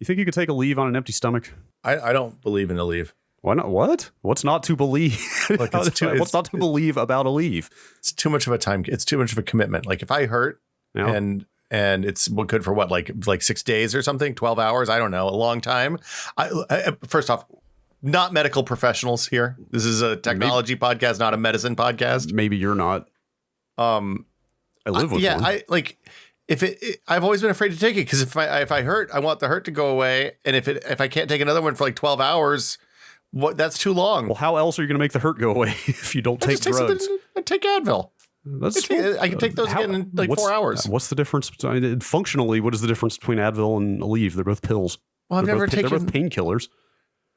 You think you could take a leave on an empty stomach? I don't believe in a leave. Why not? What? What's not to believe? Look, What's not to believe about a leave? It's too much of a time. It's too much of a commitment. Like if I hurt and it's good for what, like 6 days or something, 12 hours. I don't know. A long time. First off, not medical professionals here. This is a technology podcast, not a medicine podcast. Maybe you're not. I live with one. I've always been afraid to take it because if I hurt, I want the hurt to go away. And if I can't take another one for like 12 hours, that's too long. Well, how else are you going to make the hurt go away if you don't take drugs? I take Advil. I can take those again in like 4 hours. What's the difference? Functionally, what is the difference between Advil and Aleve? They're both pills. Well, they're both painkillers.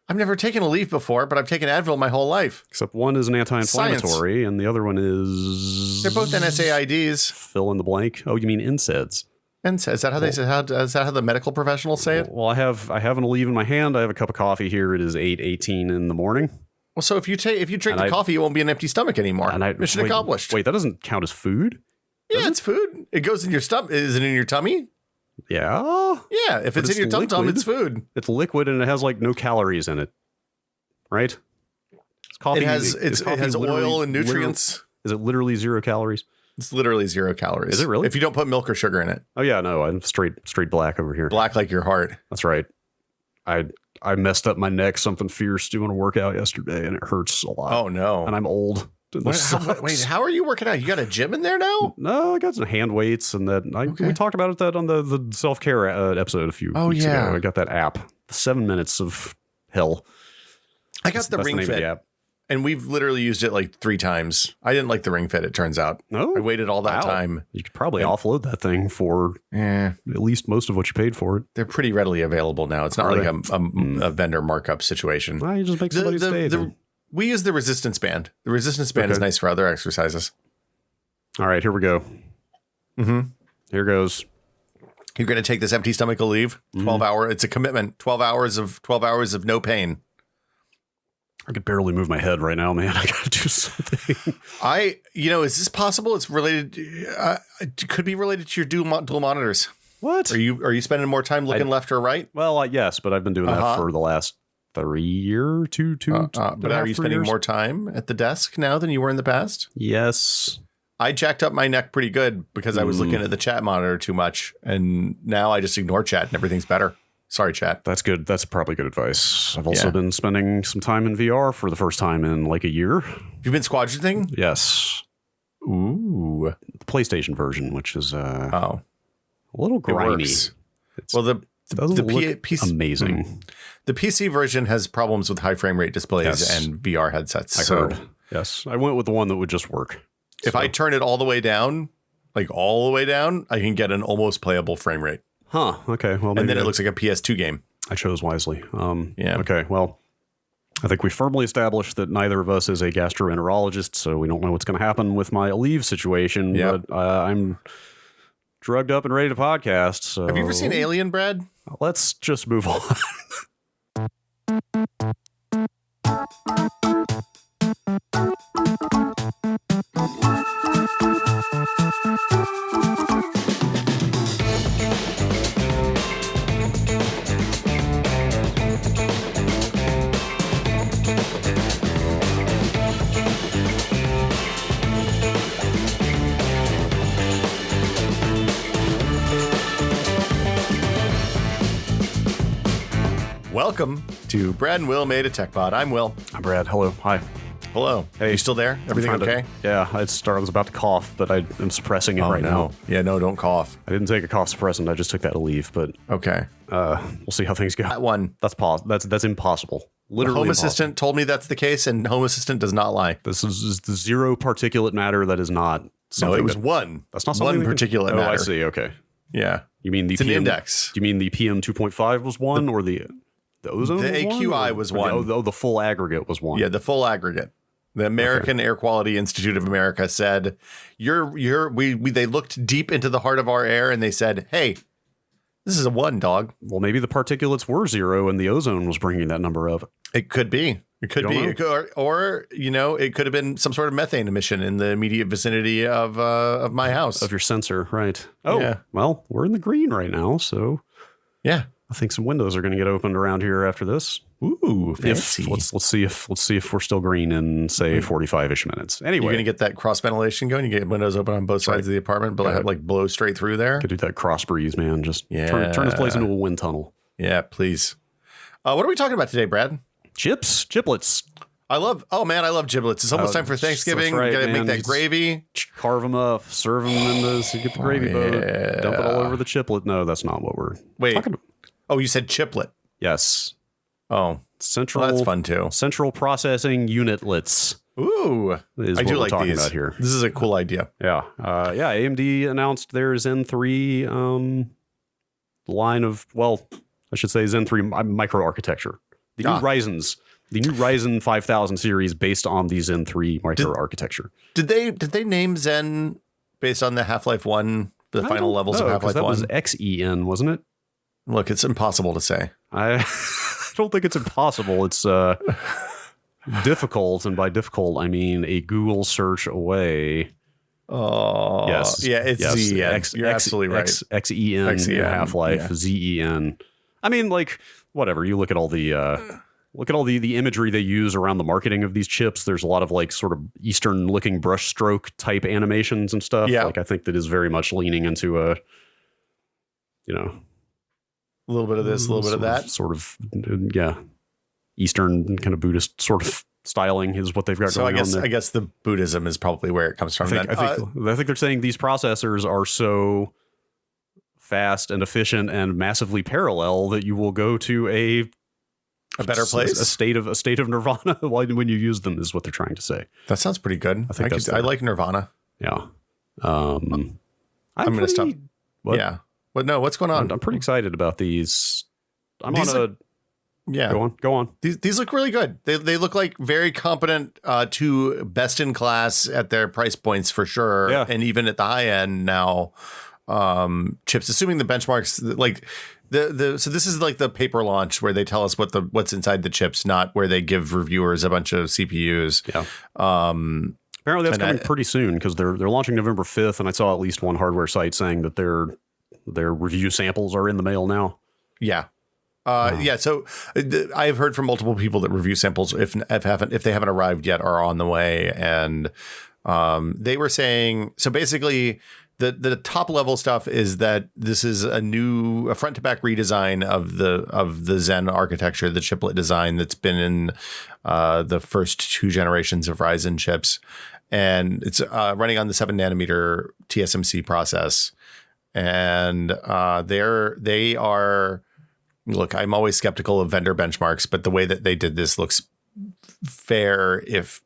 I've never taken Aleve before, but I've taken Advil my whole life. Except one is an anti-inflammatory, and the other one is... They're both NSAIDs. Fill in the blank. Oh, you mean NSAIDs? NSAIDs. Is that how they say? Is that how the medical professionals say it? Well, I have an Aleve in my hand. I have a cup of coffee here. It is 8:18 in the morning. Well, so if you drink the coffee, it won't be an empty stomach anymore. Mission accomplished. Wait, that doesn't count as food? Yeah, it's food. It goes in your stomach. Is it in your tummy? Yeah. Yeah, if it's in your tum-tum, it's food. It's liquid and it has like no calories in it. Right? Coffee. It has oil and nutrients. Is it literally 0 calories? It's literally 0 calories. Is it really? If you don't put milk or sugar in it. Oh yeah, no, I'm straight black over here. Black like your heart. That's right. I messed up my neck something fierce doing a workout yesterday and it hurts a lot. Oh no. And I'm old. Wait, how are you working out? You got a gym in there now? No, I got some hand weights and that. We talked about it on the self-care episode a few weeks ago. I got that app, 7 minutes of hell. I got the Ring Fit, and we've literally used it like 3 times. I didn't like the Ring Fit, it turns out. Oh, I waited all that time. You could probably offload that thing for at least most of what you paid for it. They're pretty readily available now. It's not like a vendor markup situation. Well, you just make somebody stay. We use the resistance band. The resistance band is nice for other exercises. All right, here we go. Here goes. You're going to take this empty stomach leave. 12 hour. It's a commitment. 12 hours of no pain. I could barely move my head right now, man. I got to do something. Is this possible? It's related. It could be related to your dual monitors. What? Are you spending more time looking left or right? Well, yes, but I've been doing that for the last 3 years, two. But are you spending more time at the desk now than you were in the past? Yes. I jacked up my neck pretty good because I was looking at the chat monitor too much, and now I just ignore chat and everything's better. Sorry, chat. That's good. That's probably good advice. I've also been spending some time in VR for the first time in like a year. You've been squadgeting? Yes. Ooh. The PlayStation version, which is a little grimy. The PC amazing. The PC version has problems with high frame rate displays and VR headsets. I heard. Yes. I went with the one that would just work. If I turn it all the way down, I can get an almost playable frame rate. Huh. Okay. Well, and then it looks like a PS2 game. I chose wisely. Okay. Well, I think we firmly established that neither of us is a gastroenterologist, so we don't know what's going to happen with my Aleve situation. But I'm drugged up and ready to podcast. So have you ever seen Alien, Brad? Let's just move on. Welcome to Brad and Will Made a Tech Pod. I'm Will. I'm Brad. Hello. Hi. Hello. Hey, you still there? Everything okay? I was about to cough, but I am suppressing it now. Yeah, no, don't cough. I didn't take a cough suppressant. I just took that Aleve, but okay. We'll see how things go. That one. That's impossible. Literally, Home Assistant told me that's the case, and Home Assistant does not lie. This is the 0 particulate matter that is not. No, it was one. That's not something. One particulate matter. Oh, I see. Okay. Yeah. You mean it's an index? Do you mean the PM 2.5 was one, or the ozone? The AQI was one. The full aggregate was one. Yeah, the full aggregate. The American Air Quality Institute of America said, they looked deep into the heart of our air and they said, hey, this is a 1, dog. Well, maybe the particulates were 0 and the ozone was bringing that number up. It could be. It could be. Or, it could have been some sort of methane emission in the immediate vicinity of my house. Of your sensor, right. Oh, yeah. Well, we're in the green right now, so. Yeah. I think some windows are going to get opened around here after this. Ooh, fancy. Let's see if we're still green in say 45-ish minutes. Anyway, you're going to get that cross ventilation going. You get windows open on both sides of the apartment, but have like blow straight through there. Could do that cross breeze, man. Just turn this place into a wind tunnel. Yeah, please. What are we talking about today, Brad? Giblets. I love giblets. It's almost time for Thanksgiving. Right, you got to make that just gravy. Carve them up, serve them in this, get the gravy boat, dump it all over the chiplet. No, that's not what we're talking about. Oh, you said chiplet. Yes. Oh, central. That's fun too. Central processing unitlets. Ooh, I do like these. About here. This is a cool idea. Yeah. AMD announced their Zen 3 line of, I should say Zen 3 microarchitecture. The new Ryzen 5000 series based on the Zen 3 microarchitecture. Did they name Zen based on the Half-Life 1, the final levels of Half-Life 1? That was XEN, wasn't it? Look, it's impossible to say. I don't think it's impossible. It's difficult, and by difficult, I mean a Google search away. Oh, yes. Yeah, it's ZEN. You're absolutely right. XEN, Half-Life, ZEN. I mean, like, whatever. You look at all the imagery they use around the marketing of these chips. There's a lot of like sort of Eastern-looking brushstroke type animations and stuff. Yeah. Like I think that is very much leaning into a little bit of this, a little bit of that. Sort of, Eastern kind of Buddhist sort of styling is what they've got going on there. I guess the Buddhism is probably where it comes from. I think they're saying these processors are so fast and efficient and massively parallel that you will go to a better place, a state of nirvana when you use them is what they're trying to say. That sounds pretty good. I like Nirvana. Yeah. I'm going to stop. What? Yeah. But no, what's going on? I'm pretty excited about these. Go on. These look really good. They look like very competent to best in class at their price points for sure. Yeah. And even at the high end now, chips, assuming the benchmarks like so this is like the paper launch where they tell us what's inside the chips, not where they give reviewers a bunch of CPUs. Yeah. Apparently that's coming pretty soon because they're launching November 5th, and I saw at least one hardware site saying that their review samples are in the mail now. Yeah. So I've heard from multiple people that review samples, if they haven't arrived yet, are on the way. And they were saying, so basically the top level stuff is that this is a front to back redesign of the Zen architecture, the chiplet design that's been in the first two generations of Ryzen chips. And it's running on the 7 nanometer TSMC process. And they are, look, I'm always skeptical of vendor benchmarks, but the way that they did this looks fair. If,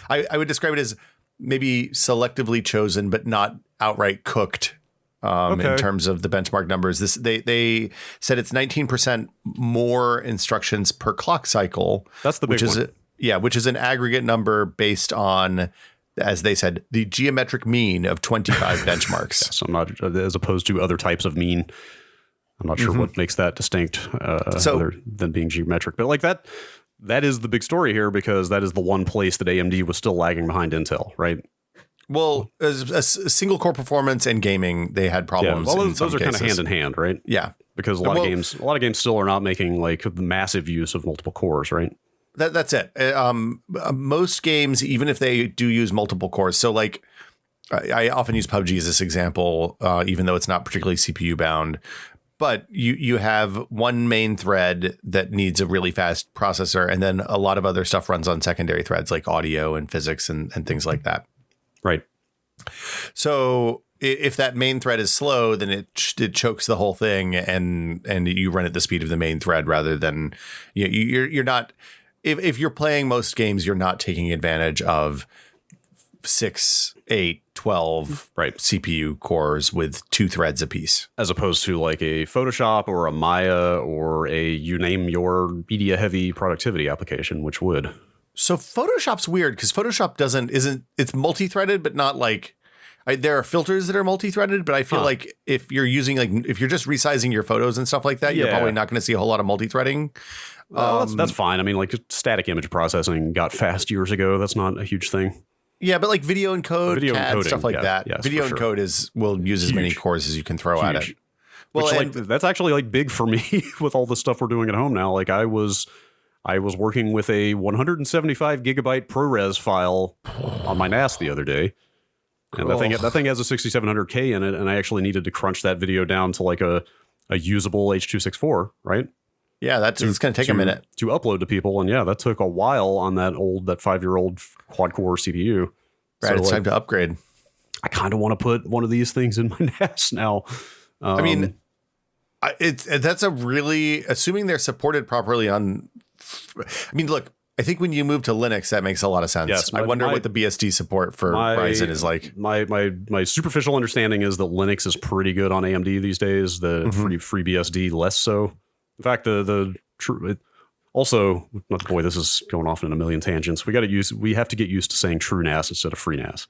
I would describe it as maybe selectively chosen, but not outright cooked in terms of the benchmark numbers. They said it's 19% more instructions per clock cycle. That's the big one. Which is an aggregate number based on, as they said, the geometric mean of 25 benchmarks. Yes, I'm not, as opposed to other types of mean. I'm not sure what makes that distinct other than being geometric. But like that is the big story here, because that is the one place that AMD was still lagging behind Intel, right? Well, as a single core performance and gaming, they had problems. Yeah, well, those are kind of hand in hand, right? Yeah, because a lot of games still are not making like the massive use of multiple cores, right? That's it. Most games, even if they do use multiple cores, so like I often use PUBG as this example, even though it's not particularly CPU bound. But you have one main thread that needs a really fast processor, and then a lot of other stuff runs on secondary threads like audio and physics and things like that. Right. So if that main thread is slow, then it chokes the whole thing, and you run at the speed of the main thread rather than you're not. If you're playing most games, you're not taking advantage of 6, 8, 12 CPU cores with 2 threads apiece, as opposed to like a Photoshop or a Maya or a you name your media heavy productivity application, which would. So Photoshop's weird because Photoshop it's multi-threaded, but not like there are filters that are multi-threaded, but I feel like if you're just resizing your photos and stuff like that, you're probably not going to see a whole lot of multi-threading. That's fine. I mean, like static image processing got fast years ago. That's not a huge thing. Yeah, but like video encode, CAD, stuff like that. Yes, video encode will use as many cores as you can throw at it. Well, that's actually like big for me with all the stuff we're doing at home now. Like I was working with a 175 gigabyte ProRes file on my NAS the other day. And that thing has a 6700K in it, and I actually needed to crunch that video down to like a usable H.264, right? Yeah, it's going to take a minute to upload to people, and yeah, that took a while on that 5-year-old quad-core CPU. Right, so it's time to upgrade. I kind of want to put one of these things in my NAS now. I mean, that's a really, assuming they're supported properly on. I mean, look. I think when you move to Linux, that makes a lot of sense. Yes, I wonder what the BSD support for Ryzen is like. My superficial understanding is that Linux is pretty good on AMD these days. The free BSD less so. In fact, also, boy, this is going off in a million tangents. We have to get used to saying TrueNAS instead of FreeNAS.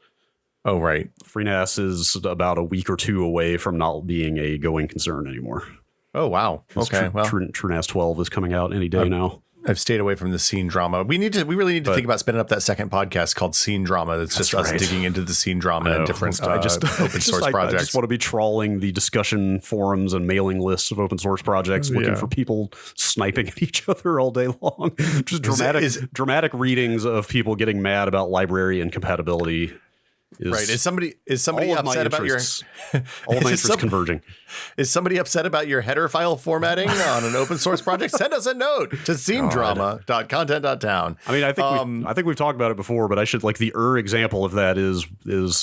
Oh, right. FreeNAS is about a week or two away from not being a going concern anymore. Oh, wow. Okay. TrueNAS 12 is coming out any day now. I've stayed away from the scene drama. We really need to think about spinning up that second podcast called Scene Drama. That's just us digging into the scene drama and different open source projects. I just want to be trawling the discussion forums and mailing lists of open source projects, looking for people sniping at each other all day long. Just dramatic readings of people getting mad about library incompatibility. Is somebody upset about your all of my interests converging? Is somebody upset about your header file formatting on an open source project? Send us a note to scenedrama.content.town. I mean, I think we've talked about it before, but I should the example of that is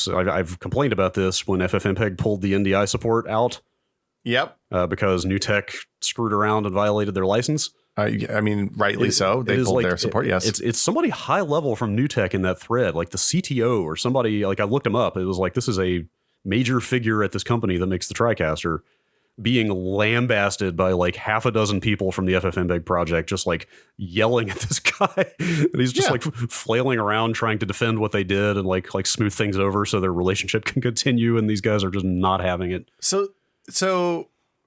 I've complained about this when FFmpeg pulled the NDI support out. Yep. Because New Tech screwed around and violated their license. I mean, rightly so. They pulled their support. Yes, it's somebody high level from New Tech in that thread, like the CTO or somebody. Like I looked him up. It was like this is a major figure at this company that makes the TriCaster, being lambasted by like half a dozen people from the FFmpeg project, just like yelling at this guy, and he's just like flailing around trying to defend what they did and like smooth things over so their relationship can continue. And these guys are just not having it. So.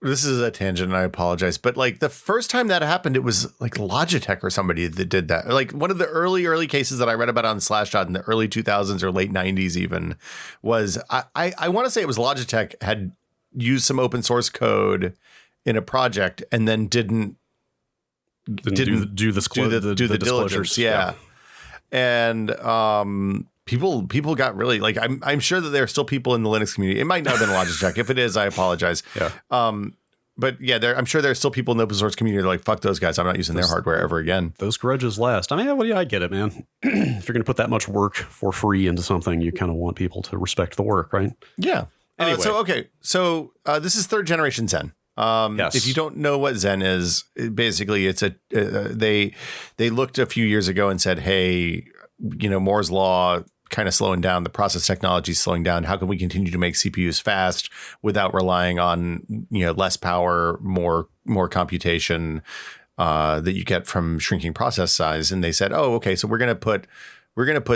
This is a tangent, and I apologize. But like the first time that happened, it was like Logitech or somebody that did that. Like one of the early cases that I read about on Slashdot in the early 2000s or late 90s even was I want to say it was Logitech had used some open source code in a project and then didn't do the diligence. Yeah. And people got really like I'm sure that there are still people in the Linux community. It might not have been Logitech. If it is, I apologize. Yeah. But yeah, I'm sure there are still people in the open source community that are like, fuck those guys. I'm not using their hardware ever again. Those grudges last. I mean, I get it, man. If you're going to put that much work for free into something, you kind of want people to respect the work, right? Yeah. Anyway. So this is 3rd generation Zen. Yes. If you don't know what Zen is, basically it's they looked a few years ago and said, hey, Moore's law kind of slowing down, the process technology slowing down. How can we continue to make CPUs fast without relying on, less power, more computation that you get from shrinking process size? And they said, oh, okay, so we're going to put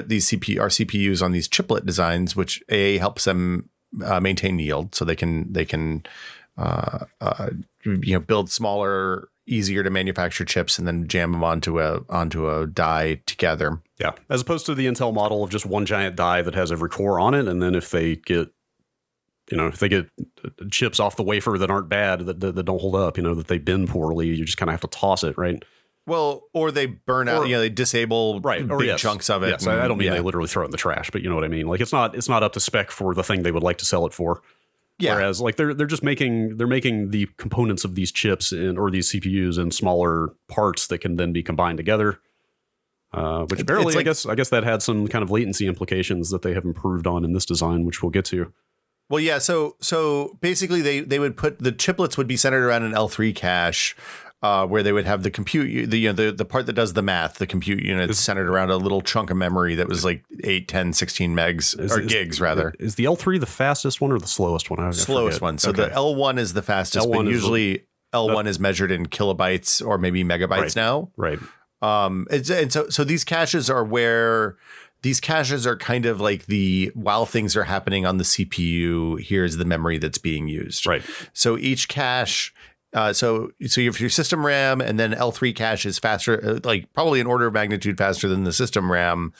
these our CPUs on these chiplet designs, which helps them maintain yield, so they can build smaller, easier to manufacture chips and then jam them onto a die together. Yeah, as opposed to the Intel model of just one giant die that has every core on it, and then if they get chips off the wafer that aren't bad, that don't hold up, that they bend poorly, you just kind of have to toss it, right? Well, or they burn out, they disable big chunks of it. Yes, I don't mean they literally throw it in the trash, but you know what I mean. Like it's not up to spec for the thing they would like to sell it for. Yeah. Whereas like they're just making the components of these chips or these CPUs in smaller parts that can then be combined together. Which apparently I guess that had some kind of latency implications that they have improved on in this design, which we'll get to. Well, yeah. So basically they would put the chiplets would be centered around an L3 cache. Where they would have the compute, the part that does the math, the compute unit centered around a little chunk of memory that was like 8, 10, 16 megs gigs rather. Is the L3 the fastest one or the slowest one? Slowest one. So the L1 is the fastest, but usually L1 is measured in kilobytes or maybe megabytes now. Right. And so these caches are where these caches are kind of like while things are happening on the CPU, here's the memory that's being used. Right. So each cache. So you have your system RAM, and then L3 cache is faster, like probably an order of magnitude faster than the system RAM,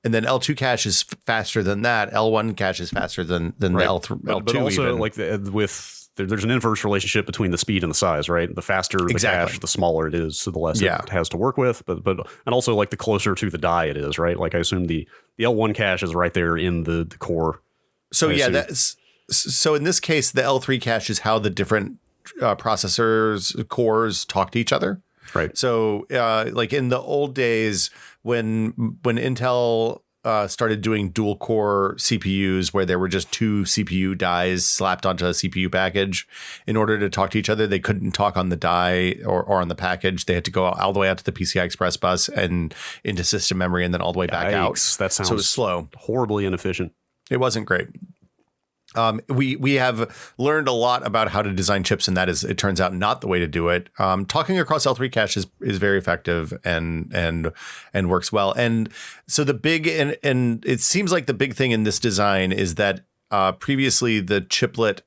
and then L2 cache is faster than that. L1 cache is faster than the L2. But also, even. Like with there's an inverse relationship between the speed and the size, right? The faster the cache, the smaller it is, so the less it has to work with. But and also like the closer to the die it is, right? Like I assume the L1 cache is right there in the core. So so in this case, the L3 cache is how the different processors cores talk to each other. Right. So like in the old days when Intel started doing dual core CPUs where there were just two CPU dies slapped onto a CPU package, in order to talk to each other, they couldn't talk on the die or on the package. They had to go all the way out to the PCI Express bus and into system memory and then all the way back out. That sounds so it was slow. Horribly inefficient. It wasn't great. We have learned a lot about how to design chips, and that is, it turns out, not the way to do it. Talking across L3 cache is very effective and works well. And so the big and it seems like the big thing in this design is that previously the chiplet,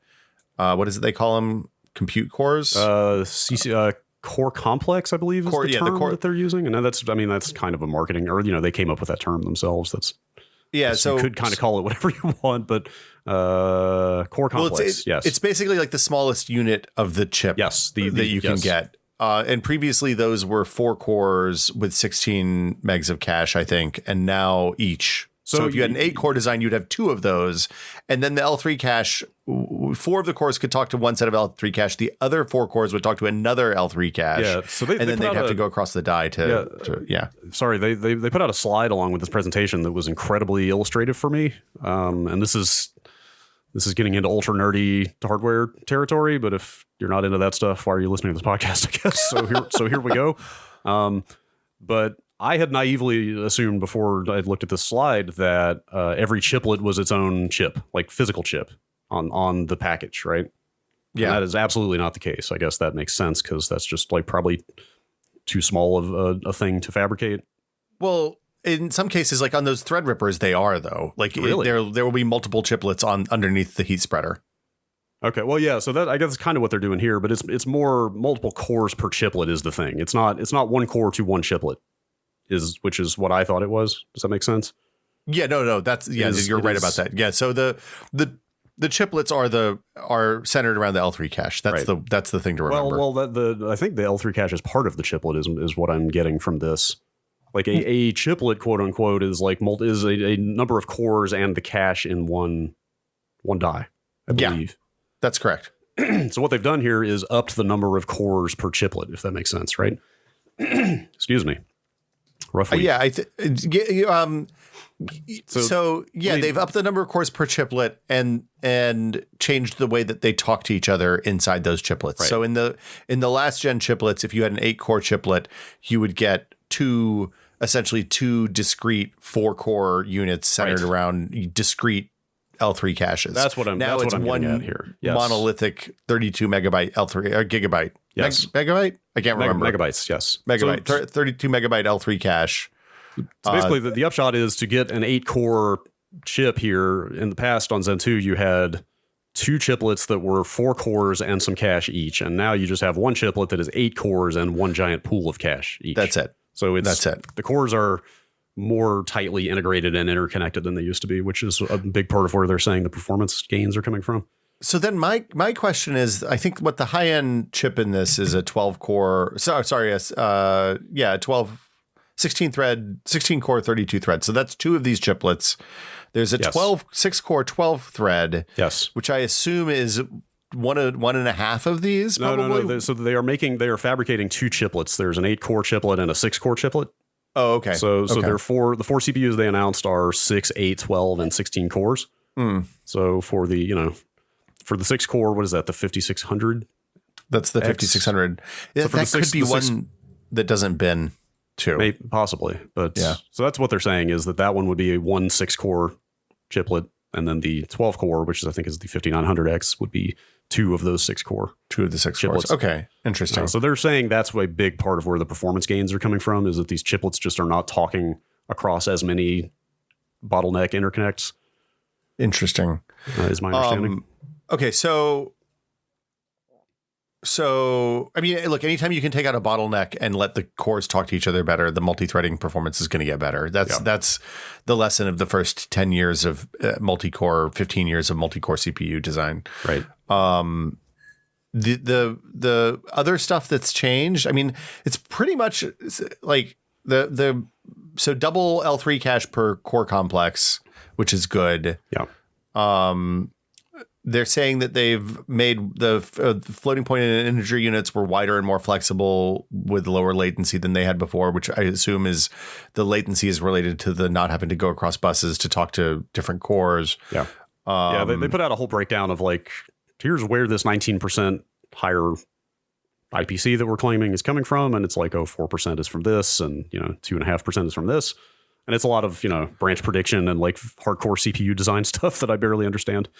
what is it they call them? Compute cores? Core complex, I believe, is the term that they're using. And that's kind of a marketing, or they came up with that term themselves. So you could kind of call it whatever you want, but core complex. Yes, it's basically like the smallest unit of the chip. Yes, that you can get. And previously those were 4 cores with 16 megs of cache, I think, and now each. So if you had an 8-core design, you'd have 2 of those, and then the L3 cache, 4 of the cores could talk to one set of L3 cache. The other 4 cores would talk to another L3 cache. Yeah, so then they'd have to go across the die to. Sorry, they put out a slide along with this presentation that was incredibly illustrative for me. And this is getting into ultra nerdy hardware territory. But if you're not into that stuff, why are you listening to this podcast? I guess so. Here we go. But I had naively assumed before I'd looked at this slide that every chiplet was its own chip, like physical chip on the package, right? Yeah. And that is absolutely not the case. I guess that makes sense because that's just like probably too small of a thing to fabricate. Well, in some cases, like on those Threadrippers, they are, though. Like really? There will be multiple chiplets underneath the heat spreader. Okay, well, yeah, so that I guess is kind of what they're doing here, but it's more multiple cores per chiplet is the thing. It's not 1 core to 1 chiplet. Which is what I thought it was. Does that make sense? Yeah, no, that's you're right about that. Yeah, so the chiplets are centered around the L3 cache. That's right. That's the thing to remember. Well, I think the L3 cache is part of the chiplet is what I'm getting from this. Like a chiplet, quote unquote, is like a number of cores and the cache in one die, I believe. Yeah, that's correct. So what they've done here is upped the number of cores per chiplet, if that makes sense, right? Excuse me. Roughly. They've upped the number of cores per chiplet and changed the way that they talk to each other inside those chiplets. Right. So in the last gen chiplets, if you had an 8-core chiplet, you would get essentially two discrete 4-core units centered around discrete L3 caches. That's what I'm getting at here. Yes. Monolithic 32 megabyte L3 or gigabyte. Yes. Megabyte? I can't remember. Megabytes, yes. Megabyte. 32 megabyte L3 cache. So basically, the upshot is to get an 8-core chip here. In the past on Zen 2, you had 2 chiplets that were 4 cores and some cache each. And now you just have 1 chiplet that is 8 cores and 1 giant pool of cache each. That's it. So that's it. The cores are more tightly integrated and interconnected than they used to be, which is a big part of where they're saying the performance gains are coming from. So then my question is, I think what the high end chip in this is a 12 core. 16 core, 32 thread. So that's 2 of these chiplets. There's a 6 core, 12 thread. Yes. Which I assume is one and a half of these. Probably. No. So they are fabricating 2 chiplets. There's an 8-core chiplet and a 6-core chiplet. Oh, okay. So the 4 CPUs they announced are 6, 8, 12, and 16 cores. So for the 6-core, what is that? The 5600? That's the 5600. Yeah, so that could be one that doesn't bin too. Maybe, possibly. But yeah. So that's what they're saying is that one would be a 1 6-core chiplet, and then the 12-core, which I think is the 5900X, would be 2 of those 6-core. 2 of the 6 cores. Okay, interesting. So they're saying that's a big part of where the performance gains are coming from, is that these chiplets just are not talking across as many bottleneck interconnects. Interesting. Is my understanding. Okay, so I mean, look, anytime you can take out a bottleneck and let the cores talk to each other better, the multi-threading performance is going to get better. That's the lesson of the first 10 years of multi-core, 15 years of multi-core CPU design. Right. the other stuff that's changed, I mean, it's pretty much like so double L3 cache per core complex, which is good. Yeah. They're saying that they've made the floating point and integer units were wider and more flexible with lower latency than they had before, which I assume is the latency is related to the not having to go across buses to talk to different cores. Yeah. They put out a whole breakdown of like, here's where this 19% higher IPC that we're claiming is coming from. And it's like, 4% is from this, and 2.5% is from this. And it's a lot of, branch prediction and like hardcore CPU design stuff that I barely understand.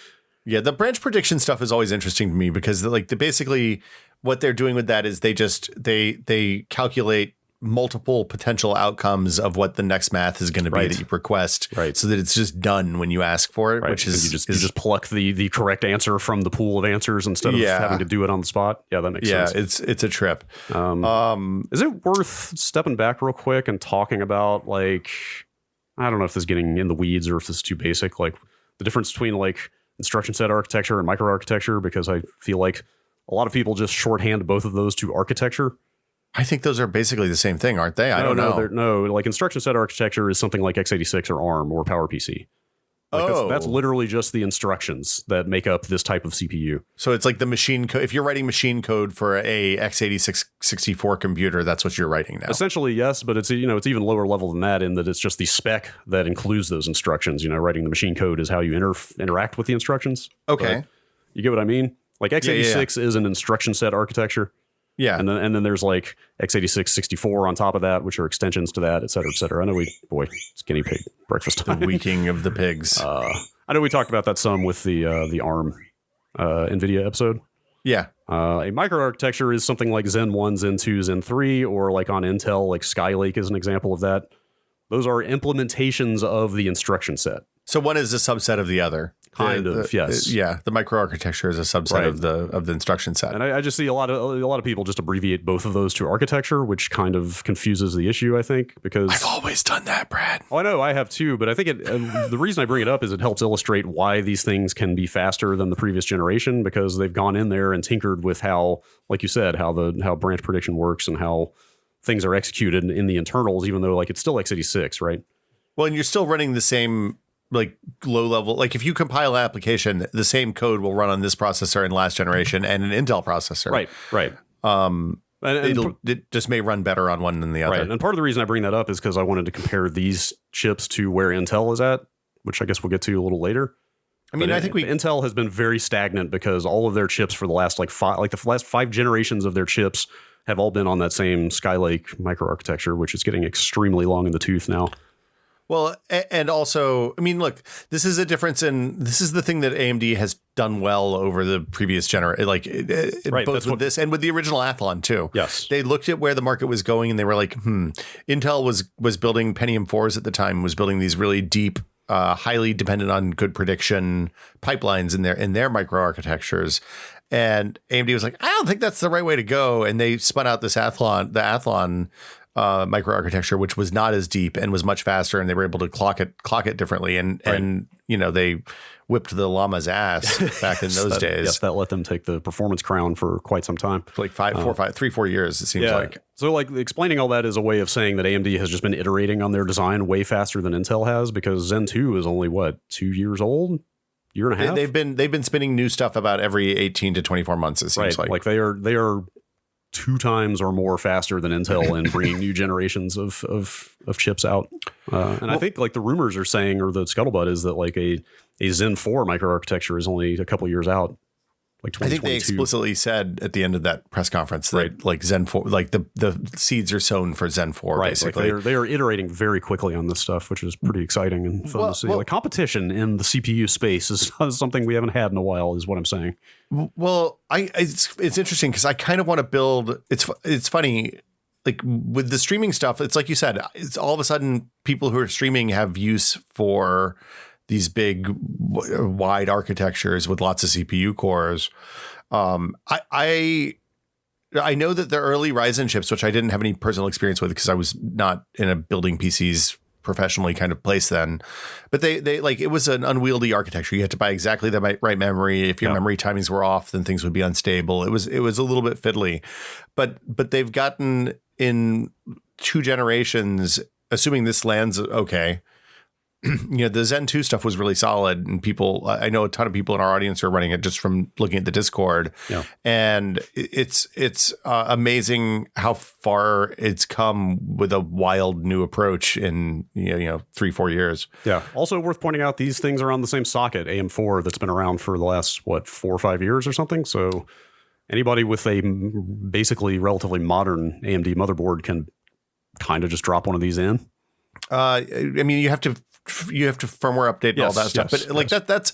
Yeah, the branch prediction stuff is always interesting to me because basically what they're doing with that is they calculate multiple potential outcomes of what the next math is going to be that you request, so that it's just done when you ask for it, which is you just pluck the correct answer from the pool of answers instead of having to do it on the spot. Yeah, that makes sense. Yeah, it's a trip. Is it worth stepping back real quick and talking about, like, I don't know if this is getting in the weeds or if this is too basic, like the difference between like instruction set architecture and microarchitecture, because I feel like a lot of people just shorthand both of those to architecture. I think those are basically the same thing, aren't they? I don't know. No, like instruction set architecture is something like x86 or ARM or PowerPC. Like that's literally just the instructions that make up this type of CPU. So it's like the machine code. If you're writing machine code for a x86 64 computer, that's what you're writing now. Essentially, yes, but it's it's even lower level than that in that it's just the spec that includes those instructions. Writing the machine code is how you interact with the instructions. Okay, but you get what I mean? Like x86 is an instruction set architecture. Yeah. And then there's like x86 64 on top of that, which are extensions to that, et cetera, et cetera. I know it's guinea pig breakfast time. The weaking of the pigs. I know we talked about that some with the ARM NVIDIA episode. Yeah. A microarchitecture is something like Zen 1, Zen 2, Zen 3, or like on Intel, like Skylake is an example of that. Those are implementations of the instruction set. So one is a subset of the other. Yes. Yeah, the microarchitecture is a subset of the instruction set. And I just see a lot of people just abbreviate both of those to architecture, which kind of confuses the issue, I think, because I've always done that, Brad. Oh, I know, I have too, but I think the reason I bring it up is it helps illustrate why these things can be faster than the previous generation, because they've gone in there and tinkered with how, like you said, how branch prediction works and how things are executed in the internals, even though like it's still x86, right? Well, and you're still running the same like low level, like if you compile an application, the same code will run on this processor in last generation and an Intel processor. Right. It just may run better on one than the other. Right. And part of the reason I bring that up is because I wanted to compare these chips to where Intel is at, which I guess we'll get to a little later. I mean, I think Intel has been very stagnant because all of their chips for the last the last 5 generations of their chips have all been on that same Skylake microarchitecture, which is getting extremely long in the tooth now. Well, and also, I mean, look, this is the thing that AMD has done well over the previous generation, both with this and with the original Athlon too. Yes. They looked at where the market was going and they were like, Intel was building Pentium 4s at the time, was building these really deep, highly dependent on good prediction pipelines in their microarchitectures. And AMD was like, I don't think that's the right way to go. And they spun out the Athlon microarchitecture, which was not as deep and was much faster, and they were able to clock it differently. And they whipped the llama's ass back in those days. Yes, that let them take the performance crown for quite some time. Like 4 years, it seems like. So like explaining all that is a way of saying that AMD has just been iterating on their design way faster than Intel has, because Zen 2 is only 2 years old? Year and a half? They've been spinning new stuff about every 18 to 24 months, it seems like. Like they are 2 times or more faster than Intel in bringing new generations of chips out. I think like the rumors are saying, or the scuttlebutt is that like a Zen 4 microarchitecture is only a couple years out. Like 2022. I think they explicitly said at the end of that press conference that like Zen 4, like the seeds are sown for Zen 4, basically. Like they are iterating very quickly on this stuff, which is pretty exciting and fun to see. Like competition in the CPU space is something we haven't had in a while, is what I'm saying. Well, it's interesting because I kind of want to build. It's funny, like with the streaming stuff. It's like you said. It's all of a sudden people who are streaming have use for these big, wide architectures with lots of CPU cores. I know that the early Ryzen chips, which I didn't have any personal experience with because I was not in a building PCs professionally kind of placed then. But they like, it was an unwieldy architecture. You had to buy exactly the right memory. If your memory timings were off, then things would be unstable. It was a little bit fiddly, but they've gotten in 2 generations, assuming this lands okay. The Zen 2 stuff was really solid, and I know a ton of people in our audience are running it just from looking at the Discord. Yeah. And it's amazing how far it's come with a wild new approach in 3-4 years. Yeah. Also worth pointing out, these things are on the same socket, AM4, that's been around for the last 4 or 5 years or something. So anybody with a basically relatively modern AMD motherboard can kind of just drop one of these in. I mean, you have to firmware update and all that stuff. But that's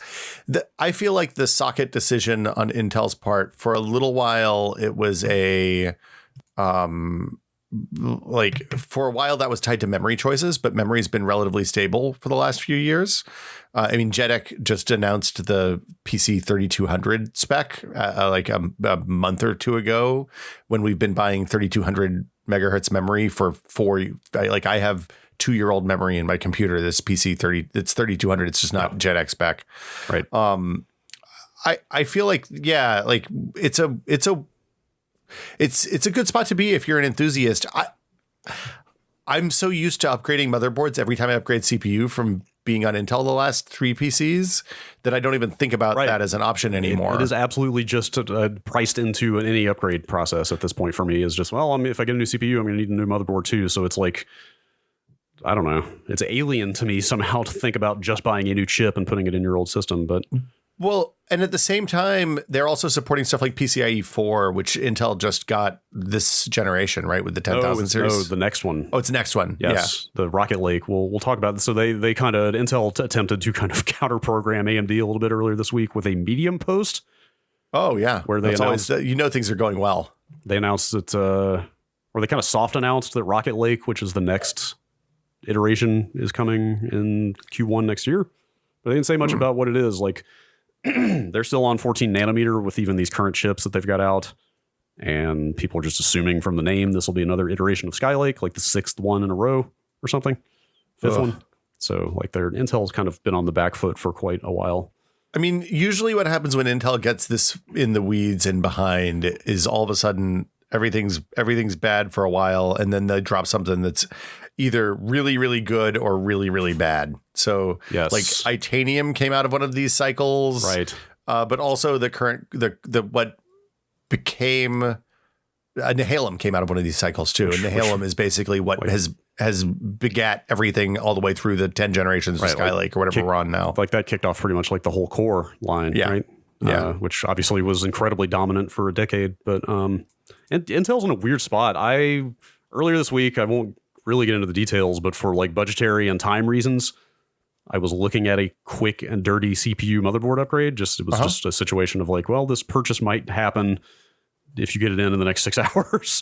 I feel like the socket decision on Intel's part, for a little while, it was for a while that was tied to memory choices, but memory's been relatively stable for the last few years. I mean, JEDEC just announced the PC 3200 spec like a month or 2 ago, when we've been buying 3200 megahertz memory for 4. I have 2-year-old memory in my computer. This PC it's 3200. It's just not JEDEC spec. Right. I feel like, it's a good spot to be if you're an enthusiast. I'm so used to upgrading motherboards every time I upgrade CPU from being on Intel the last 3 PCs that I don't even think about that as an option anymore. It is absolutely just priced into any upgrade process at this point for me. Is just, if I get a new CPU, I'm going to need a new motherboard too. So it's like, I don't know. It's alien to me somehow to think about just buying a new chip and putting it in your old system. But well, and at the same time, they're also supporting stuff like PCIe 4, which Intel just got this generation, right? With the 10,000 series. Oh, the next one. Oh, it's the next one. Yes, yeah. The Rocket Lake. We'll talk about this. So they kind of, Intel attempted to kind of counter program AMD a little bit earlier this week with a Medium post. Oh, yeah. Where they announced, things are going well. They announced that, or they kind of soft announced that Rocket Lake, which is the next iteration, is coming in Q1 next year. But they didn't say much about what it is. Like, they're still on 14 nanometer with even these current chips that they've got out. And people are just assuming from the name this will be another iteration of Skylake, like the 6th one in a row or something. 5th one. So like Intel's kind of been on the back foot for quite a while. I mean, usually what happens when Intel gets this in the weeds and behind is all of a sudden everything's bad for a while, and then they drop something that's either really, really good or really, really bad. So like Itanium came out of one of these cycles, right? But also the what became Nehalem came out of one of these cycles too. And Nehalem is basically what has begat everything all the way through the 10 generations of Skylake or whatever we're on now. Like that kicked off pretty much like the whole Core line, right? Yeah, which obviously was incredibly dominant for a decade. But and Intel's in a weird spot. Earlier this week, I won't really get into the details, but for like budgetary and time reasons, I was looking at a quick and dirty CPU motherboard upgrade. It was just a situation of like, well, this purchase might happen if you get it in the next 6 hours.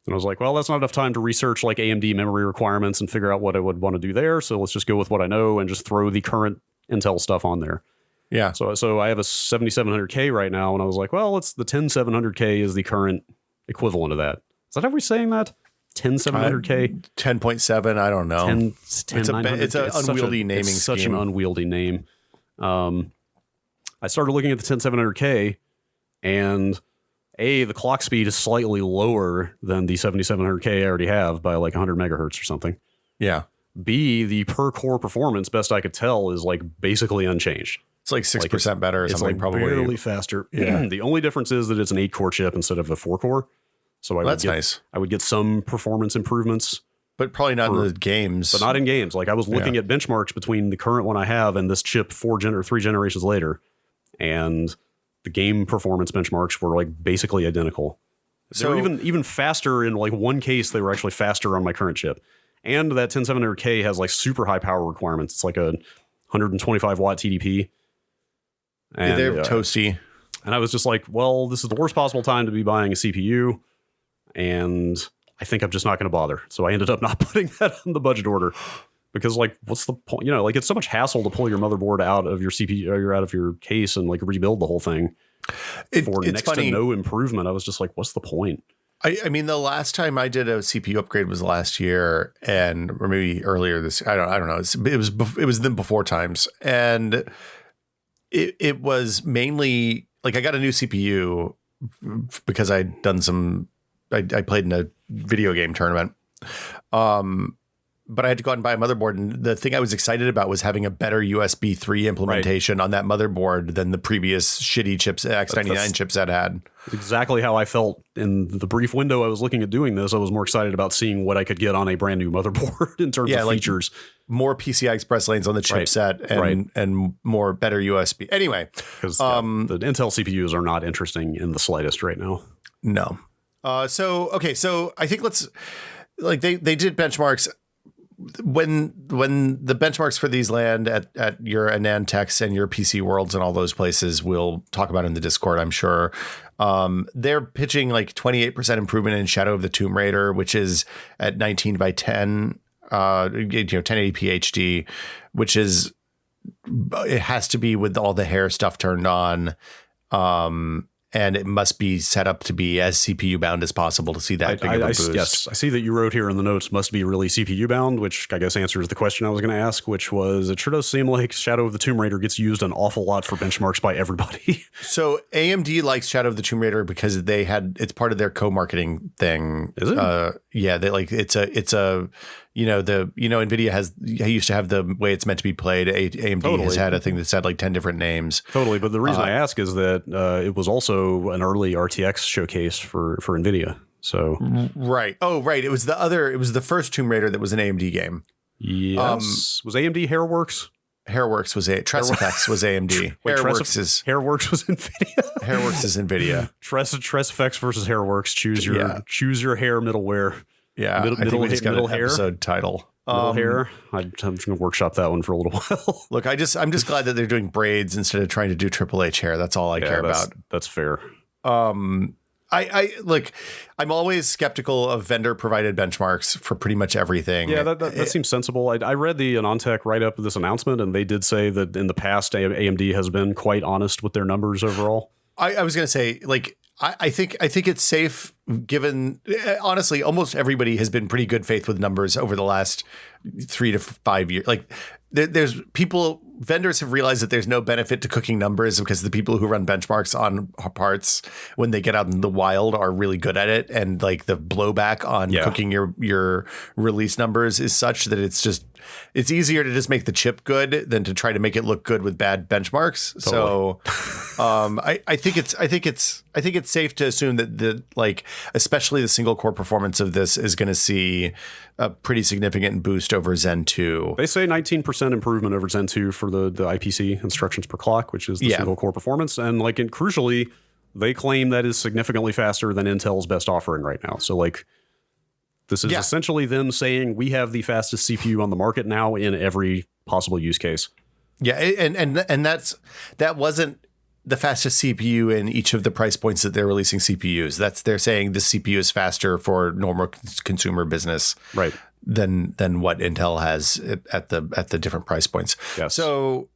And I was like, well, that's not enough time to research like AMD memory requirements and figure out what I would want to do there. So let's just go with what I know and just throw the current Intel stuff on there. Yeah. So I have a 7700K right now, and I was like, well, it's the 10700K is the current equivalent of that. Is that how we're saying that? 10700K? 10.7, I don't know. It's an unwieldy naming scheme. It's such an unwieldy name. I started looking at the 10700K, and the clock speed is slightly lower than the 7700K I already have by like 100 megahertz or something. Yeah. B, the per core performance, best I could tell, is like basically unchanged. It's like 6% better or something, like probably. Barely faster. Yeah. The only difference is that it's an 8-core chip instead of a 4-core. So that's nice. I would get some performance improvements. But probably not in the games. But not in games. Like I was looking at benchmarks between the current one I have and this chip 3 generations later. And the game performance benchmarks were like basically identical. So they were even faster in like one case. They were actually faster on my current chip. And that 10700K has like super high power requirements. It's like a 125 watt TDP. And they're toasty. And I was just like, well, this is the worst possible time to be buying a CPU. And I think I'm just not going to bother. So I ended up not putting that on the budget order because like, what's the point? You know, like it's so much hassle to pull your motherboard out of your CPU or out of your case and like rebuild the whole thing for next to no improvement. I was just like, what's the point? I mean, the last time I did a CPU upgrade was last year, or maybe earlier this. I don't know. It was then before times, and it was mainly like I got a new CPU because I'd done some. I played in a video game tournament. But I had to go out and buy a motherboard. And the thing I was excited about was having a better USB 3 implementation on that motherboard than the previous shitty X99 chipset had. Exactly how I felt in the brief window I was looking at doing this. I was more excited about seeing what I could get on a brand new motherboard in terms of features. More PCI Express lanes on the chipset and more better USB. Anyway. Because the Intel CPUs are not interesting in the slightest right now. No. So I think they did benchmarks. When the benchmarks for these land at your AnandTechs and your PC Worlds and all those places, we'll talk about in the Discord, I'm sure. They're pitching like 28% improvement in Shadow of the Tomb Raider, which is at 19 by 10, 1080p HD, which is, it has to be with all the hair stuff turned on. And it must be set up to be as CPU bound as possible to see that big of a boost. Yes, I see that you wrote here in the notes, must be really CPU bound, which I guess answers the question I was going to ask, which was, it sure does seem like Shadow of the Tomb Raider gets used an awful lot for benchmarks by everybody. So AMD likes Shadow of the Tomb Raider because it's part of their co-marketing thing. Is it? Yeah, they like it's a NVIDIA used to have the way it's meant to be played. AMD has had a thing that's had like 10 different names. Totally. But the reason I ask is that it was also an early RTX showcase for NVIDIA. So right. Oh, right. It was the first Tomb Raider that was an AMD game. Yes. Was AMD HairWorks? HairWorks was TressFX was AMD. Wait, HairWorks was NVIDIA. HairWorks is NVIDIA. TressFX versus HairWorks. Choose your hair middleware. Yeah, I think we just got an episode title. Middle hair. I'm going to workshop that one for a little while. Look, I'm just glad that they're doing braids instead of trying to do Triple H hair. That's all I care about. That's fair. I look, I'm always skeptical of vendor provided benchmarks for pretty much everything. Yeah, that seems sensible. I read the AnandTech write up of this announcement, and they did say that in the past, AMD has been quite honest with their numbers overall. I was going to say, like, I think it's safe given, honestly, almost everybody has been pretty good faith with numbers over the last 3 to 5 years. Like vendors have realized that there's no benefit to cooking numbers because the people who run benchmarks on parts when they get out in the wild are really good at it. And like the blowback on cooking your release numbers is such that it's easier to just make the chip good than to try to make it look good with bad benchmarks. Totally. So I think it's safe to assume that especially the single core performance of this is going to see a pretty significant boost over Zen 2. They say 19% improvement over Zen 2 for the IPC instructions per clock, which is the single core performance. And crucially, they claim that is significantly faster than Intel's best offering right now. So this is essentially them saying we have the fastest CPU on the market now in every possible use case. Yeah, and that wasn't the fastest CPU in each of the price points that they're releasing CPUs. They're saying this CPU is faster for normal consumer business, right, than what Intel has at the different price points. Yes. So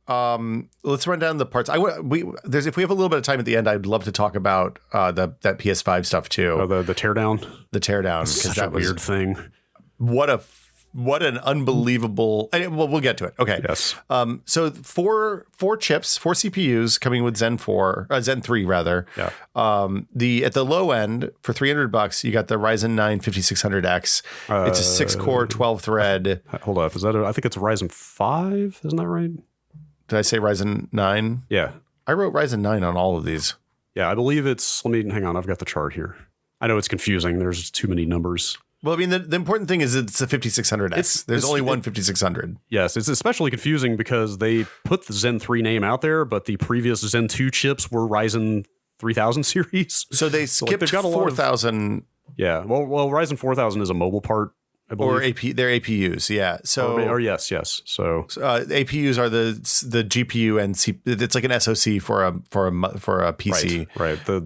let's run down the parts. If we have a little bit of time at the end, I'd love to talk about that PS5 stuff too. Oh, the teardown. The teardown, because that was a weird thing. What an unbelievable. Well, we'll get to it. Okay. Yes. So four CPUs coming with Zen 3 rather. Yeah. At the low end for $300, you got the Ryzen 9 5600X. It's a 6-core 12-thread. Hold up. I think it's a Ryzen 5. Isn't that right? Did I say Ryzen 9? Yeah. I wrote Ryzen 9 on all of these. Yeah, I believe hang on. I've got the chart here. I know it's confusing. There's too many numbers. Well, I mean, the important thing is it's a 5600X. There's only one 5600. Yes, it's especially confusing because they put the Zen 3 name out there, but the previous Zen 2 chips were Ryzen 3000 series. So they skipped 4000. Yeah, well, Ryzen 4000 is a mobile part, I believe. Or they're APUs, yeah. So yes. So APUs are the GPU and it's like an SoC for a PC. Right. The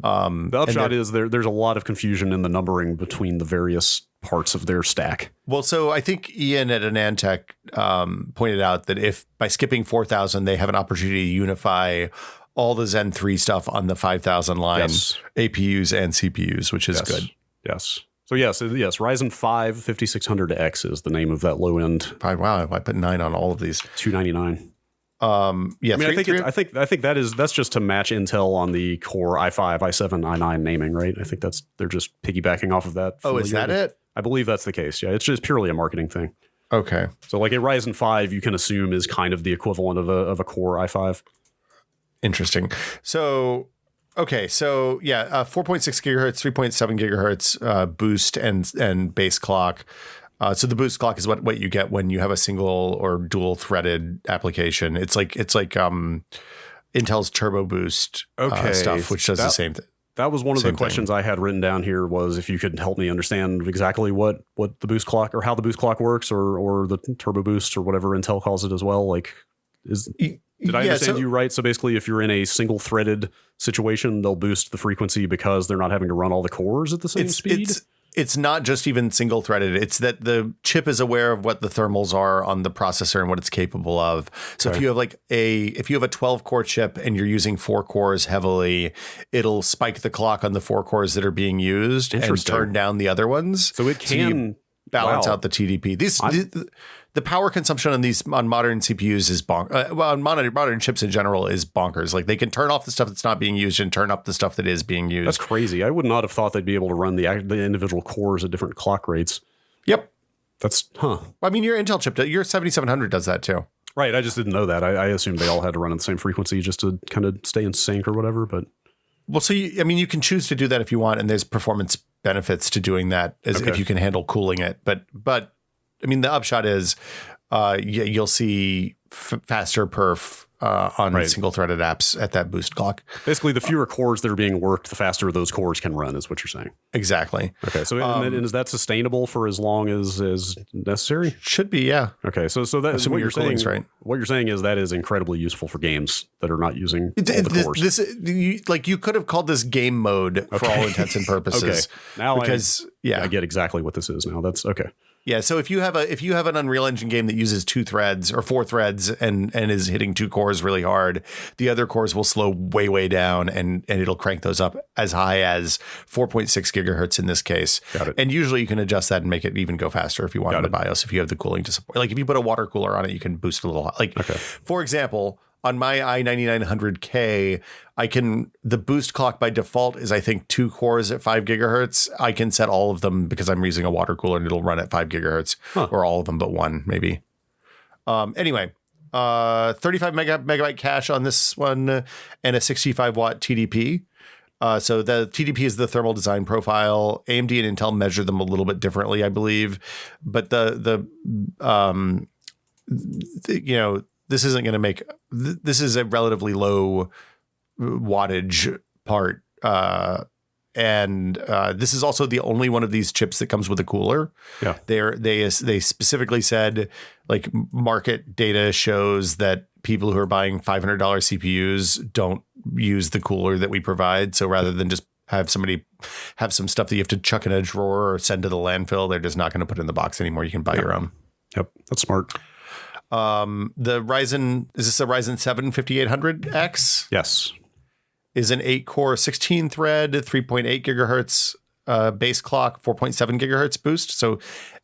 upshot is there's a lot of confusion in the numbering between the various parts of their stack. Well, so I think Ian at AnandTech pointed out that if by skipping 4000, they have an opportunity to unify all the Zen 3 stuff on the 5000 line, APUs and CPUs, which is good. Yes. So yes, Ryzen 5 5600X is the name of that low end. Wow, I put 9 on all of these. $299. Yeah, I mean, I think that's just to match Intel on the Core i5, i7, i9 naming, right? I think they're just piggybacking off of that. Oh, is that it? I believe that's the case. Yeah, it's just purely a marketing thing. Okay. So like a Ryzen 5, you can assume is kind of the equivalent of a Core i5. Interesting. So, okay. So yeah, 4.6 gigahertz, 3.7 gigahertz boost and base clock. So the boost clock is what you get when you have a single or dual threaded application. It's like Intel's Turbo Boost stuff, which does the same thing. That was one of the questions I had written down here, was if you could help me understand exactly what the boost clock, or how the boost clock works, or the Turbo Boost, or whatever Intel calls it as well. Like, did I understand you right? So basically, if you're in a single threaded situation, they'll boost the frequency because they're not having to run all the cores at the same speed. It's not just even single threaded. It's that the chip is aware of what the thermals are on the processor and what it's capable of. So if you have if you have a 12 core chip and you're using 4 cores heavily, it'll spike the clock on the 4 cores that are being used and turn down the other ones. So it can balance out the TDP. The power consumption on modern CPUs is on modern chips in general is bonkers. Like, they can turn off the stuff that's not being used and turn up the stuff that is being used. That's crazy. I would not have thought they'd be able to run the individual cores at different clock rates. Yep. I mean, your Intel chip, your 7700 does that too. Right. I just didn't know that. I assumed they all had to run at the same frequency just to kind of stay in sync or whatever. But well, so you can choose to do that if you want, and there's performance benefits to doing that if you can handle cooling it. But I mean, the upshot is you'll see faster perf on single threaded apps at that boost clock. Basically, the fewer cores that are being worked, the faster those cores can run, is what you're saying. Exactly. Okay. So and is that sustainable for as long as necessary? Should be, yeah. Okay. So that's what you're saying. Right. What you're saying is that is incredibly useful for games that are not using all the cores. You could have called this game mode for all intents and purposes. Okay. Now I get exactly what this is now. That's okay. Yeah, so if you have an Unreal Engine game that uses 2 threads or 4 threads and is hitting 2 cores really hard, the other cores will slow way down and it'll crank those up as high as 4.6 gigahertz in this case. Got it. And usually you can adjust that and make it even go faster if you want in the BIOS, if you have the cooling to support. Like, if you put a water cooler on it, you can boost a little. For example, on my i9900K, the boost clock by default is, I think, 2 cores at 5 gigahertz. I can set all of them because I'm using a water cooler and it'll run at 5 gigahertz or all of them but one, maybe. Anyway, 35 megabyte cache on this one and a 65 watt TDP. So the TDP is the thermal design profile. AMD and Intel measure them a little bit differently, I believe. But this isn't going to make – this is a relatively low wattage part. And this is also the only one of these chips that comes with a cooler. Yeah. They specifically said, like, market data shows that people who are buying $500 CPUs don't use the cooler that we provide. So rather than just have somebody have some stuff that you have to chuck in a drawer or send to the landfill, they're just not going to put it in the box anymore. You can buy your own. Yep. That's smart. The Ryzen, is this a Ryzen 7 5800X? Yes. Is an 8-core, 16-thread, 3.8 gigahertz base clock, 4.7 gigahertz boost. So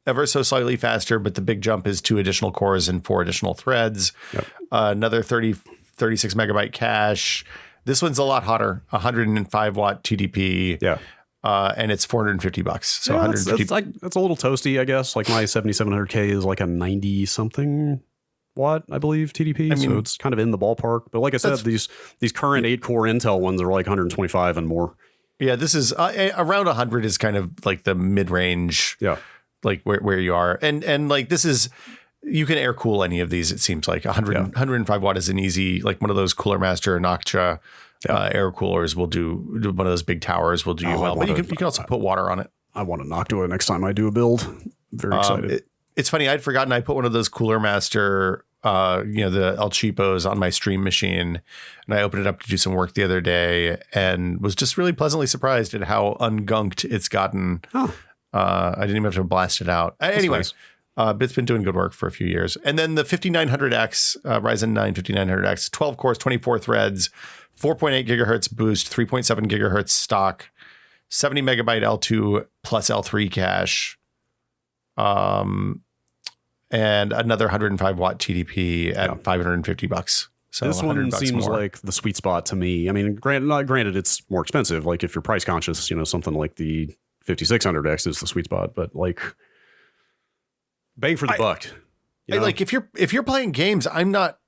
ever so slightly faster, but the big jump is 2 additional cores and 4 additional threads. Yep. Another 36 megabyte cache. This one's a lot hotter, 105 watt TDP. Yeah. And it's $450. So yeah, 150. That's a little toasty, I guess. Like, my 7700K is like a 90 something watt, I believe, TDP. I mean, so it's kind of in the ballpark. But like I said, these current 8-core Intel ones are like 125 and more. Yeah, this is around 100 is kind of like the mid-range. Yeah, like where you are, and like this is, you can air cool any of these. It seems like 105 watt is an easy, like one of those Cooler Master Noctua air coolers will do one of those big towers will do you well. But you can also put water on it. I want to Noctua next time I do a build. Very excited. It's funny. I'd forgotten I put one of those Cooler Master, the El Cheapos on my stream machine, and I opened it up to do some work the other day and was just really pleasantly surprised at how ungunked it's gotten. I didn't even have to blast it out. Anyway, nice. But it's been doing good work for a few years. And then the 5900X, Ryzen 9 5900X, 12 cores, 24 threads, 4.8 gigahertz boost, 3.7 gigahertz stock, 70 megabyte L2 plus L3 cache, and another 105 watt TDP at $550. So this one seems more. like the sweet spot to me. I mean, granted, it's more expensive. Like if you're price conscious, something like the 5600X is the sweet spot. But like, bang for the buck. Like if you're playing games, I'm not.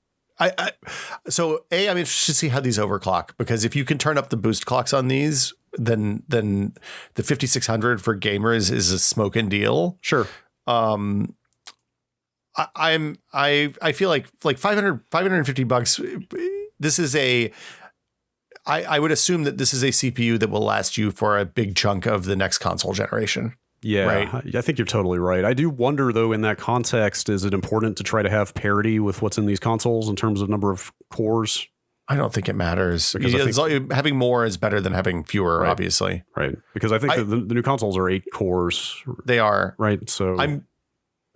So I'm interested to see how these overclock, because if you can turn up the boost clocks on these, then the 5600 for gamers is a smoking deal. Sure. I feel like $550. This is I would assume that this is a CPU that will last you for a big chunk of the next console generation. Yeah, right? I think you're totally right. I do wonder, though, in that context, is it important to try to have parity with what's in these consoles in terms of number of cores? I don't think it matters. Because having more is better than having fewer, right, obviously. Right. Because I think the new consoles are 8 cores. They are. Right. So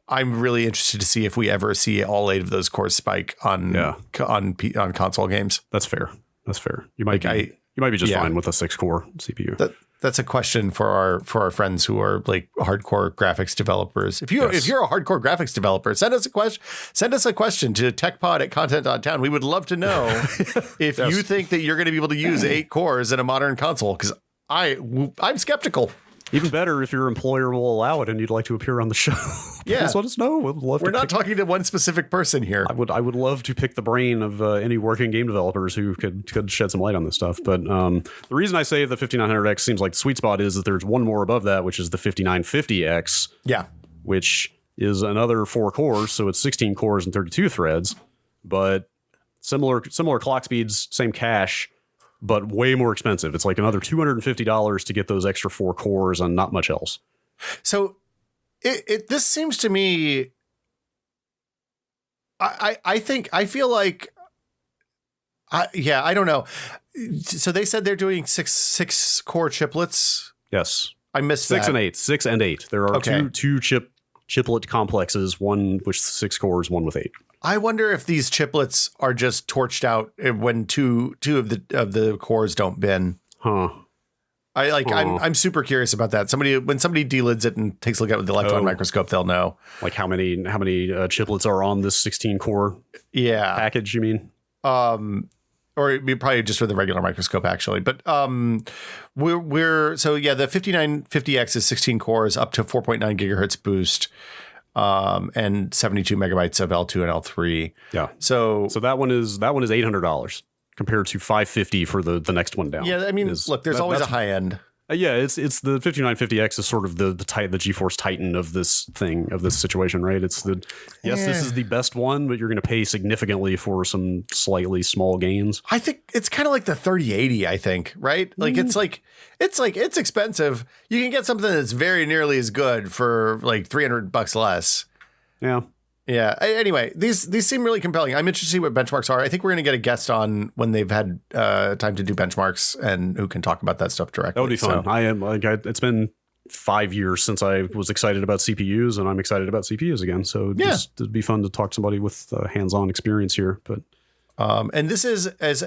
I'm really interested to see if we ever see all 8 of those cores spike on console games. That's fair. You might be just fine with a 6-core CPU. That's a question for our friends who are like hardcore graphics developers. If you're a hardcore graphics developer, send us a question to techpod@content.town. We would love to know if you think that you're going to be able to use 8 cores in a modern console, because I'm skeptical. Even better if your employer will allow it and you'd like to appear on the show. Yeah. Please let us know. We're not talking to one specific person here. I would love to pick the brain of any working game developers who could shed some light on this stuff. But the reason I say the 5900X seems like the sweet spot is that there's one more above that, which is the 5950X. Yeah. Which is another 4 cores. So it's 16 cores and 32 threads. But similar clock speeds, same cache, but way more expensive. It's like another $250 to get those extra 4 cores and not much else. So this seems to me, I don't know. So they said they're doing six core chiplets. Yes. I missed 6 and 8. 6 and 8. There are two chiplet complexes, one with 6 cores, one with 8. I wonder if these chiplets are just torched out when two of the cores don't bin. Huh. I'm super curious about that. When somebody delids it and takes a look at it with the electron microscope, they'll know. Like how many chiplets are on this 16 core package, you mean? Or it'd be probably just with a regular microscope, actually. But the 5950X is 16 cores, up to 4.9 gigahertz boost, and 72 megabytes of L2 and L3. Yeah. So that one is $800 compared to $550 for the next one down. Yeah, I mean, look, there's always a high end. Yeah, it's the 5950X is sort of the GeForce Titan of this situation, right? It's this is the best one, but you're going to pay significantly for some slightly small gains. I think it's kind of like the 3080, I think, right? Like it's expensive. You can get something that's very nearly as good for like $300 less. Yeah. Yeah. Anyway, these seem really compelling. I'm interested to see what benchmarks are. I think we're going to get a guest on when they've had time to do benchmarks and who can talk about that stuff directly. That would be fun. So. It's been 5 years since I was excited about CPUs, and I'm excited about CPUs again. So it'd be fun to talk to somebody with hands-on experience here. But and this is as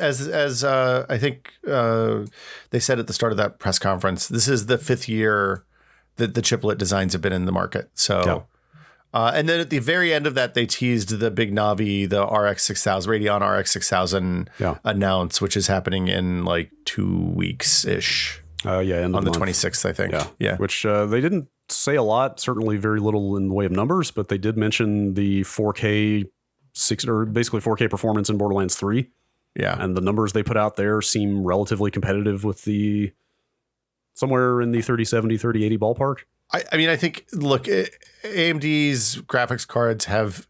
I think they said at the start of that press conference, this is the 5th year that the chiplet designs have been in the market. So. Yeah. And then at the very end of that, they teased the Big Navi, the Radeon RX 6000 announce, which is happening in like 2 weeks-ish. On the 26th, I think. Yeah. Which they didn't say a lot, certainly very little in the way of numbers, but they did mention the 4K basically 4K performance in Borderlands 3. Yeah. And the numbers they put out there seem relatively competitive with somewhere in the 3070, 3080 ballpark. I mean, I think, look, AMD's graphics cards have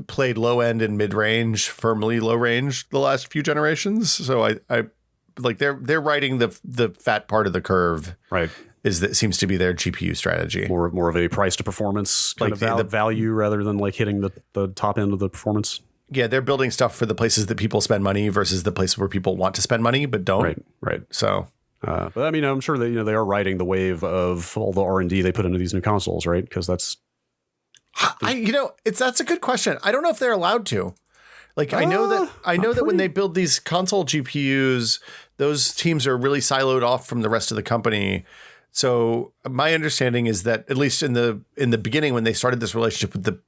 played low end and mid range, firmly low range the last few generations. So I like they're riding the fat part of the curve. Right. That seems to be their GPU strategy. More of a price to performance kind of value rather than like hitting the top end of the performance. Yeah, they're building stuff for the places that people spend money versus the places where people want to spend money but don't. Right. So. But I mean, I'm sure that they are riding the wave of all the R&D they put into these new consoles, right? Because that's that's a good question. I don't know if they're allowed to. Like, I know that when they build these console GPUs, those teams are really siloed off from the rest of the company. So my understanding is that at least in the beginning, when they started this relationship with the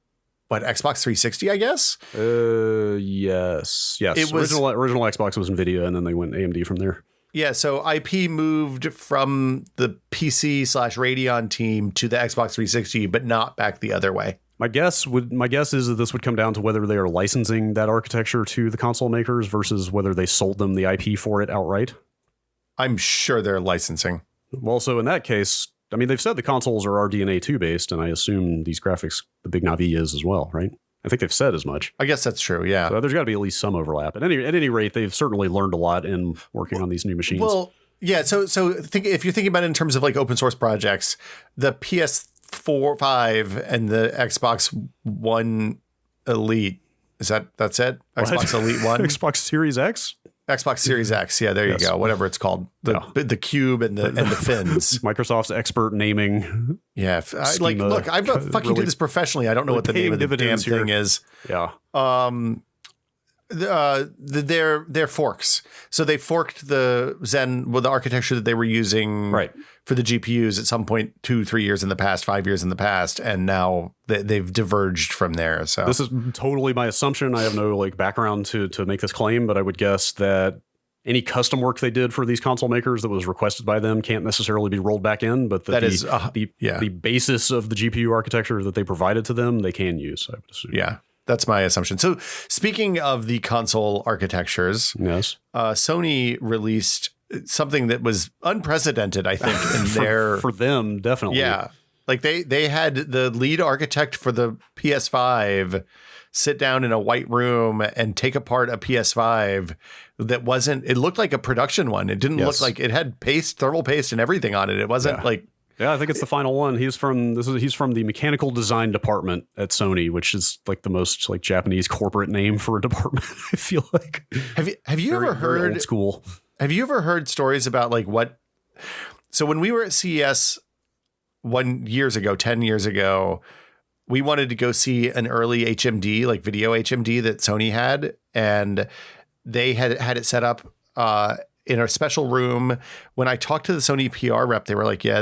Xbox 360, I guess. Yes. It was original Xbox was Nvidia, and then they went AMD from there. Yeah, so IP moved from the PC/Radeon team to the Xbox 360, but not back the other way. My guess is that this would come down to whether they are licensing that architecture to the console makers versus whether they sold them the IP for it outright. I'm sure they're licensing. Well, so in that case, I mean, they've said the consoles are RDNA 2 based, and I assume these graphics, the Big Navi is as well, right? I think they've said as much. I guess that's true, yeah. So there's got to be at least some overlap. At any rate, they've certainly learned a lot in working on these new machines. Well, yeah, so if you're thinking about it in terms of like open source projects, the PS4, 5, and the Xbox One Elite, that's it? Xbox Elite One? Xbox Series X? Xbox Series X, yeah, there you go. Whatever it's called, the cube and the fins. Microsoft's expert naming. Yeah, look, I fucking do this professionally. I don't know what the name of the damn thing is. Yeah. They're forks. So they forked the Zen with the architecture that they were using for the GPUs at some point 2-3 years in the past, 5 years in the past, and now they've diverged from there. So this is totally my assumption. I have no background to make this claim, but I would guess that any custom work they did for these console makers that was requested by them can't necessarily be rolled back in, but the basis of the GPU architecture that they provided to them, they can use, I would assume. Yeah. That's my assumption. So speaking of the console architectures, yes, Sony released something that was unprecedented, I think, in for them, definitely. Yeah. Like they had the lead architect for the PS5 sit down in a white room and take apart a PS5 that it looked like a production one. It didn't look like it had thermal paste and everything on it. It wasn't Yeah, I think it's the final one. He's from the mechanical design department at Sony, which is like the most Japanese corporate name for a department. I feel like. Have you ever heard old school? Have you ever heard stories about what? So when we were at CES 10 years ago, we wanted to go see an early HMD, video HMD that Sony had, and they had it set up in a special room. When I talked to the Sony PR rep, they were like, yeah,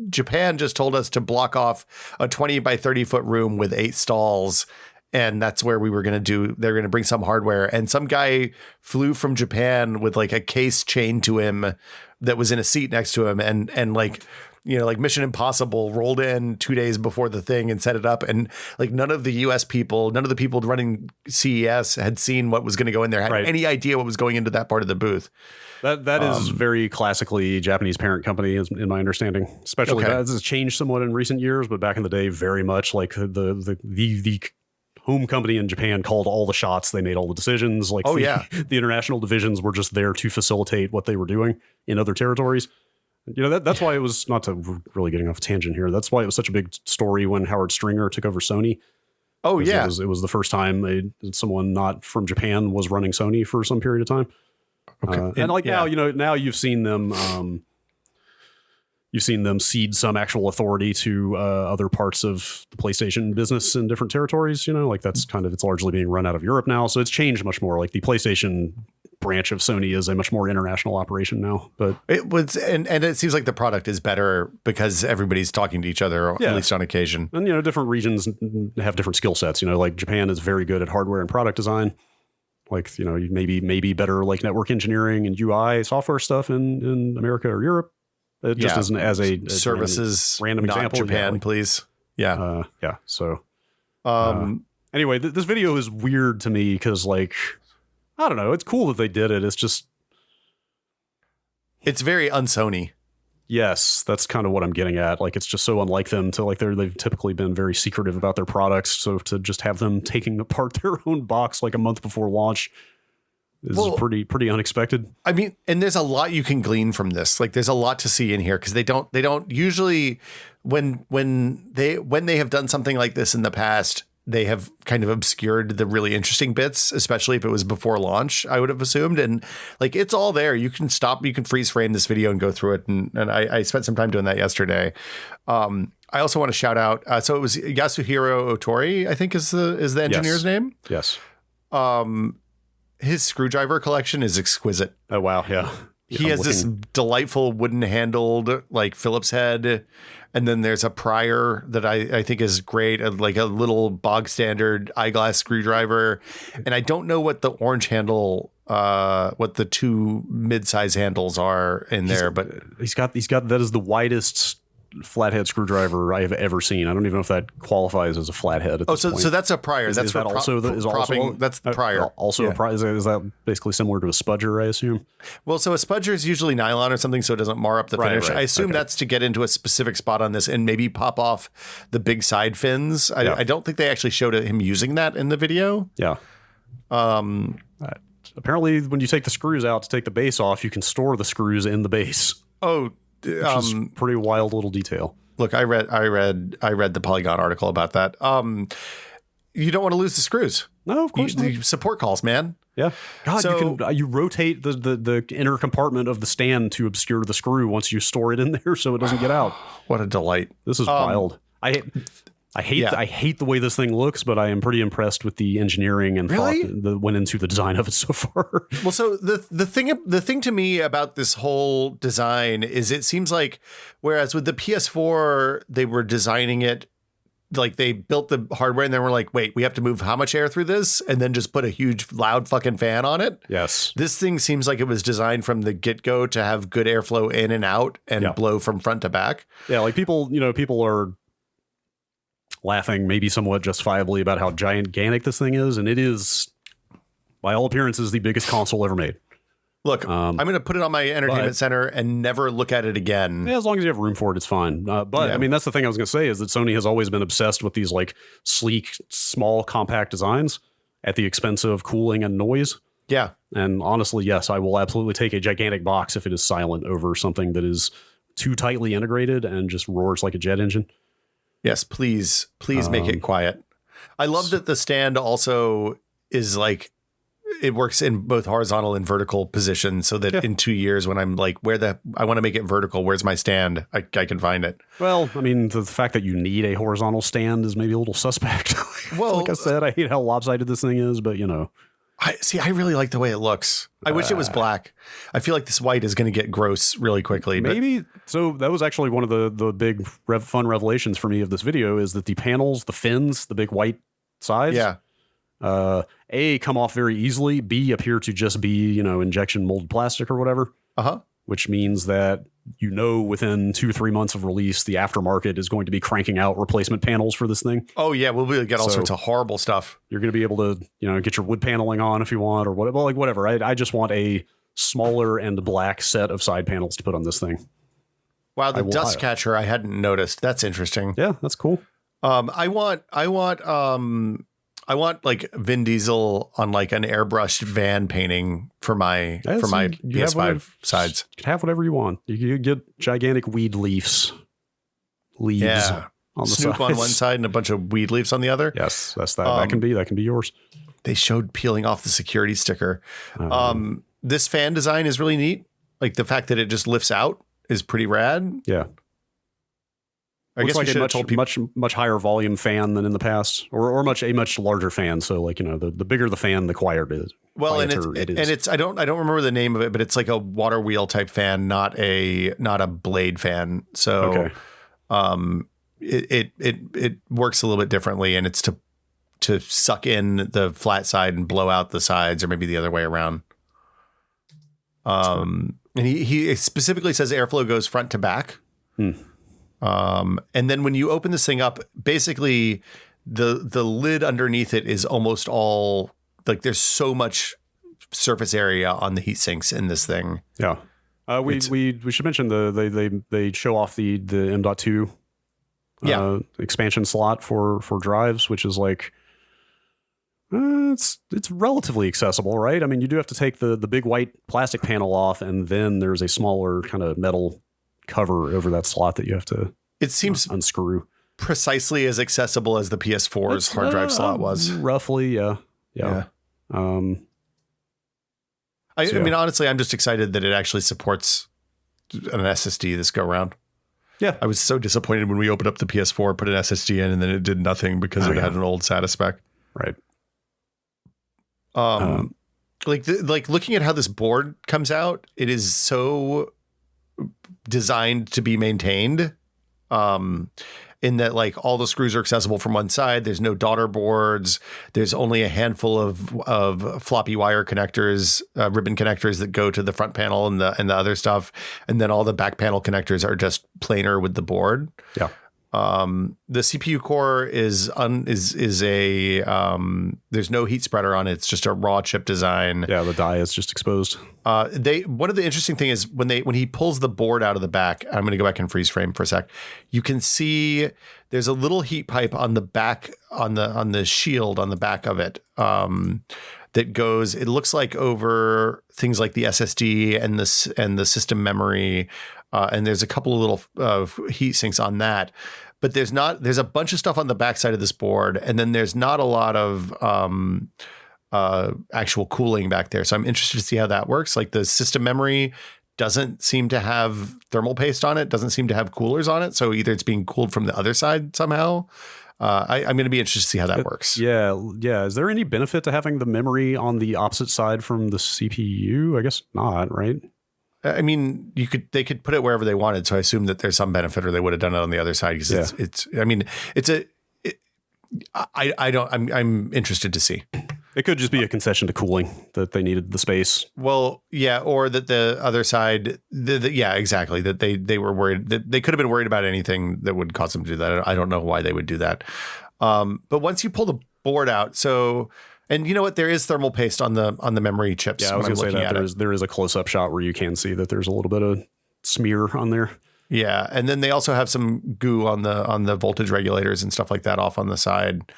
Japan just told us to block off a 20 by 30 foot room with 8 stalls. And that's where we were going to they're going to bring some hardware. And some guy flew from Japan with a case chained to him that was in a seat next to him. And Mission Impossible rolled in 2 days before the thing and set it up. And none of the US people, none of the people running CES had seen what was going to go in there, had any idea what was going into that part of the booth. That is very classically Japanese parent company, in my understanding. Especially that has changed somewhat in recent years, but back in the day, very much the home company in Japan called all the shots. They made all the decisions. The international divisions were just there to facilitate what they were doing in other territories. That's why it was, not to really getting off a tangent here, that's why it was such a big story when Howard Stringer took over Sony. Oh, yeah. It was the first time someone not from Japan was running Sony for some period of time. Okay. Now you've seen them cede some actual authority to other parts of the PlayStation business in different territories. That's it's largely being run out of Europe now. So it's changed much more. The PlayStation branch of Sony is a much more international operation now. But it was, and it seems like the product is better because everybody's talking to each other, at least on occasion. And different regions have different skill sets. Japan is very good at hardware and product design. Maybe better network engineering and UI software stuff in America or Europe. It just isn't as a services random not example. Japan, please. Yeah. So, anyway, this video is weird to me because, I don't know. It's cool that they did it. It's just, it's very un-Sony. Yes, that's kind of what I'm getting at. It's just so unlike them to they've typically been very secretive about their products. So to just have them taking apart their own box a month before launch is pretty unexpected. I mean, and there's a lot you can glean from this. There's a lot to see in here because they don't usually when they have done something like this in the past, they have kind of obscured the really interesting bits, especially if it was before launch, I would have assumed. And it's all there. You can freeze frame this video and go through it. And I spent some time doing that yesterday. I also want to shout out. So it was Yasuhiro Otori, I think is the engineer's name. Yes. his screwdriver collection is exquisite. Oh, wow. Yeah. He has this delightful wooden handled like Phillips head. And then there's a Prior that I think is great, like a little bog standard eyeglass screwdriver. And I don't know what the orange handle, what the two mid-size handles are in there, but he's got that is the widest flathead screwdriver I have ever seen. I don't even know if that qualifies as a flathead. So that's a Prior. That's that also that's the Prior. Also a Prior. Is that basically similar to a spudger, I assume? Well, so a spudger is usually nylon or something, so it doesn't mar up the finish. Right. I assume that's to get into a specific spot on this and maybe pop off the big side fins. I don't think they actually showed him using that in the video. Yeah. Apparently, when you take the screws out to take the base off, you can store the screws in the base. Oh. Which is pretty wild little detail. Look, I read the Polygon article about that. You don't want to lose the screws. No, of course not. Support calls, man. Yeah. God, you rotate the inner compartment of the stand to obscure the screw once you store it in there so it doesn't get out. What a delight. This is wild. I hate the way this thing looks, but I am pretty impressed with the engineering and thought that went into the design of it so far. Well, so the thing to me about this whole design is it seems like, whereas with the PS4 they were designing it like they built the hardware and then were like, wait, we have to move how much air through this, and then just put a huge loud fucking fan on it. Yes, this thing seems like it was designed from the get-go to have good airflow in and out and blow from front to back. Yeah, like people are laughing maybe somewhat justifiably about how gigantic this thing is, and it is, by all appearances, the biggest console ever made. Look, I'm going to put it on my entertainment center and never look at it again. Yeah, as long as you have room for it, it's fine. I mean, that's the thing I was going to say, is that Sony has always been obsessed with these like sleek, small, compact designs at the expense of cooling and noise. Yeah. And honestly, yes, I will absolutely take a gigantic box if it is silent over something that is too tightly integrated and just roars like a jet engine. Yes, please make it quiet. I love that the stand also is like, it works in both horizontal and vertical positions, so that in 2 years when I'm like, I want to make it vertical, where's my stand? I can find it. Well, I mean, the fact that you need a horizontal stand is maybe a little suspect. Well, like I said, I hate how lopsided this thing is, but I really like the way it looks. I wish it was black. I feel like this white is going to get gross really quickly. Maybe. So that was actually one of the big fun revelations for me of this video, is that the panels, the fins, the big white sides, A, come off very easily. B, appear to just be, injection molded plastic or whatever. Which means that, within 2-3 months of release, the aftermarket is going to be cranking out replacement panels for this thing. Oh yeah, we'll be able to get all sorts of horrible stuff. You're going to be able to, get your wood paneling on if you want, or whatever. Like whatever. I just want a smaller and black set of side panels to put on this thing. Wow, the dust catcher I hadn't noticed. That's interesting. Yeah, that's cool. I want like Vin Diesel on like an airbrushed van painting for my PS5 sides. You can have whatever you want. You can get gigantic weed leaves. On the Snoop sides. on one side and a bunch of weed leaves on the other. Yes, that's that. That can be yours. They showed peeling off the security sticker. This fan design is really neat. Like the fact that it just lifts out is pretty rad. Yeah. I guess like a much higher volume fan than in the past, or a much larger fan. So like, the bigger the fan, the quieter it is. Well, and it's I don't remember the name of it, but it's like a water wheel type fan, not a blade fan. So it works a little bit differently, and it's to suck in the flat side and blow out the sides, or maybe the other way around. And he specifically says airflow goes front to back. And then when you open this thing up, basically the lid underneath it is almost all like, there's so much surface area on the heat sinks in this thing. Yeah. We should mention they show off the M.2 expansion slot for drives, which is like, it's relatively accessible, right? I mean, you do have to take the big white plastic panel off, and then there's a smaller kind of metal cover over that slot that you have to unscrew. Precisely as accessible as the PS4's hard drive slot was. Roughly, yeah. I mean, honestly, I'm just excited that it actually supports an SSD this go round. Yeah. I was so disappointed when we opened up the PS4, put an SSD in, and then it did nothing because it had an old SATA spec. Right. like looking at how this board comes out, it is so designed to be maintained. In that, like, all the screws are accessible from one side. There's no daughter boards. There's only a handful of floppy wire connectors, ribbon connectors that go to the front panel and the other stuff. And then all the back panel connectors are just planar with the board. Yeah. The CPU core is there's no heat spreader on it. It's just a raw chip design. Yeah, the die is just exposed. One of the interesting thing is when he pulls the board out of the back, I'm going to go back and freeze frame for a sec. You can see there's a little heat pipe on the back on the shield on the back of it. That goes, it looks like over things like the SSD and the system memory. And there's a couple of little heat sinks on that, but there's a bunch of stuff on the backside of this board. And then there's not a lot of actual cooling back there. So I'm interested to see how that works. Like the system memory doesn't seem to have thermal paste on it, doesn't seem to have coolers on it. So either it's being cooled from the other side somehow. I'm going to be interested to see how that works. Yeah. Is there any benefit to having the memory on the opposite side from the CPU? I guess not, right? I mean, they could put it wherever they wanted. So I assume that there's some benefit, or they would have done it on the other side. Because I'm interested to see. It could just be a concession to cooling that they needed the space. Well, yeah. Or that the other side, yeah, exactly. That they were worried that they could have been worried about anything that would cause them to do that. I don't know why they would do that. But once you pull the board out, and you know what? There is thermal paste on the memory chips. Yeah, I was going to say that there is a close-up shot where you can see that there's a little bit of smear on there. Yeah, and then they also have some goo on the voltage regulators and stuff like that off on the side.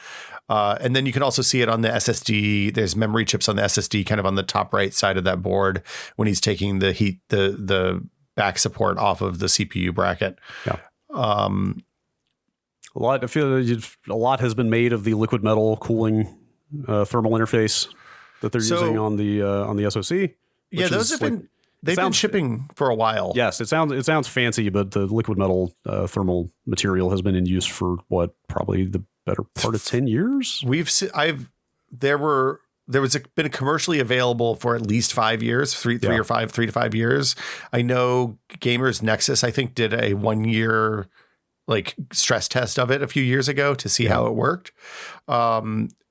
And then you can also see it on the SSD. There's memory chips on the SSD, kind of on the top right side of that board when he's taking the back support off of the CPU bracket. Yeah. I feel a lot has been made of the liquid metal cooling thermal interface that they're using on the SoC. Yeah, those have been shipping for a while. Yes, it sounds fancy, but the liquid metal thermal material has been in use for probably the better part of 10 years. There was been commercially available for at least 5 years, 3 to 5 years. I know Gamers Nexus, I think, did a 1 year like stress test of it a few years ago to see how it worked.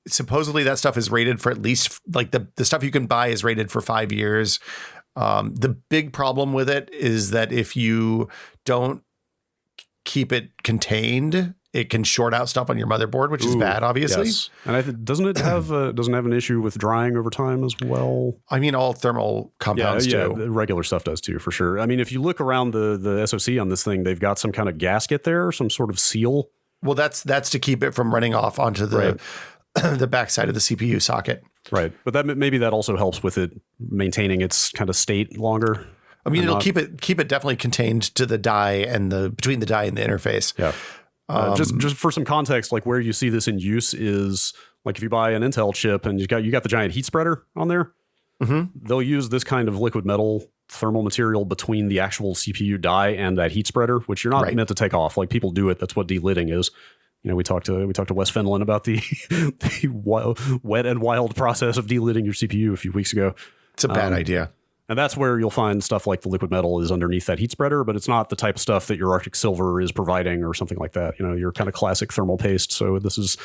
Supposedly that stuff is rated for at least, like, the stuff you can buy is rated for 5 years. The big problem with it is that if you don't keep it contained, it can short out stuff on your motherboard, which is bad, obviously. Yes. And doesn't it have an issue with drying over time as well? I mean, all thermal compounds do. Yeah, regular stuff does too, for sure. I mean, if you look around the SoC on this thing, they've got some kind of gasket there, some sort of seal. Well, that's to keep it from running off onto the the backside of the CPU socket. Right. But maybe that also helps with it maintaining its kind of state longer. I mean, it'll keep it definitely contained to the die and between the die and the interface. Yeah. Just for some context, like where you see this in use is like if you buy an Intel chip and you got the giant heat spreader on there, they'll use this kind of liquid metal thermal material between the actual CPU die and that heat spreader, which you're not meant to take off. Like people do it. That's what delidding is. You know, we talked to Wes Fenlon about the wet and wild process of delidding your CPU a few weeks ago. It's a bad idea. And that's where you'll find stuff like the liquid metal is underneath that heat spreader, but it's not the type of stuff that your Arctic Silver is providing or something like that. You know, your kind of classic thermal paste. So this is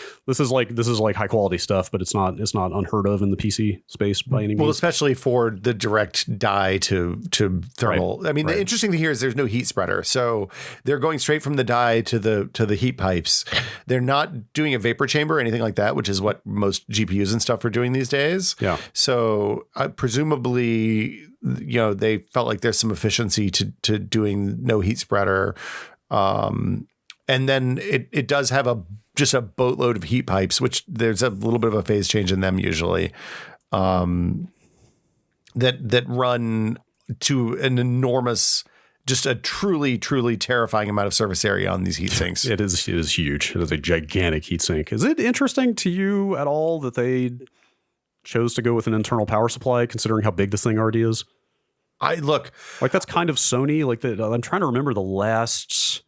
like high quality stuff, but it's not unheard of in the PC space by any means. Well, especially for the direct die to thermal. Right. I mean, the interesting thing here is there's no heat spreader, so they're going straight from the die to the heat pipes. They're not doing a vapor chamber or anything like that, which is what most GPUs and stuff are doing these days. Yeah. So presumably, you know, they felt like there's some efficiency to doing no heat spreader. And then it does have just a boatload of heat pipes, which there's a little bit of a phase change in them usually, that run to an enormous, just a truly, truly terrifying amount of surface area on these heat sinks. It is huge. It is a gigantic heat sink. Is it interesting to you at all that they chose to go with an internal power supply, considering how big this thing already is? Look like that's kind of Sony. Like I'm trying to remember the last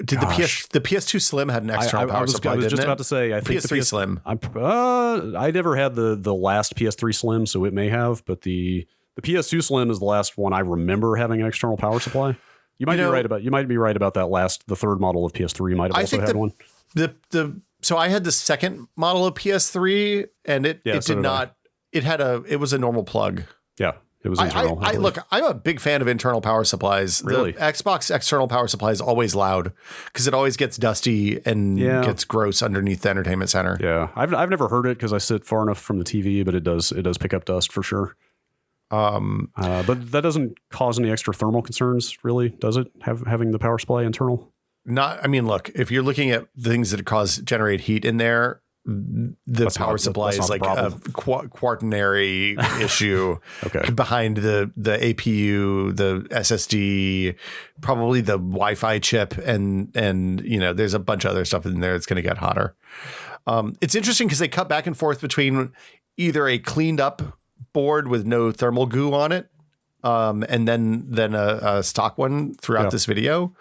Did the PS2 Slim had an external power supply? I was just it? about to say. I think PS3 Slim. I never had the last PS3 Slim, so it may have. But the PS2 Slim is the last one I remember having an external power supply. You might be right about that the third model of PS3 might have also had one. So I had the second model of PS3, and it did not. It was a normal plug. Yeah. It was internal. Look, I'm a big fan of internal power supplies. Really? The Xbox external power supply is always loud because it always gets dusty and gets gross underneath the entertainment center. Yeah, I've never heard it because I sit far enough from the TV, but it does pick up dust for sure. But that doesn't cause any extra thermal concerns, really, does it? Having the power supply internal? Look, if you're looking at things that generate heat in there, the power supply is like a quaternary issue behind the APU, the SSD, probably the Wi-Fi chip, and there's a bunch of other stuff in there that's going to get hotter. It's interesting because they cut back and forth between either a cleaned up board with no thermal goo on it, and then a stock one throughout this video.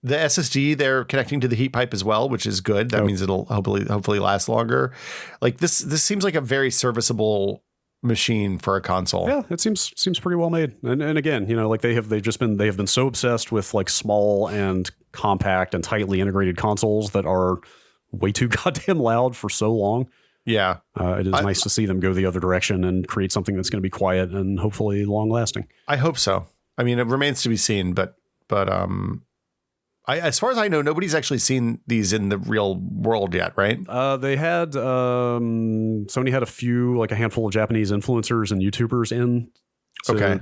The SSD, they're connecting to the heat pipe as well, which is good. That means it'll hopefully last longer. Like this seems like a very serviceable machine for a console. Yeah, it seems pretty well made. And again, like they have been so obsessed with like small and compact and tightly integrated consoles that are way too goddamn loud for so long. Yeah, it is nice to see them go the other direction and create something that's going to be quiet and hopefully long lasting. I hope so. I mean, it remains to be seen, but as far as I know, nobody's actually seen these in the real world yet, right? They had Sony had a handful of Japanese influencers and YouTubers in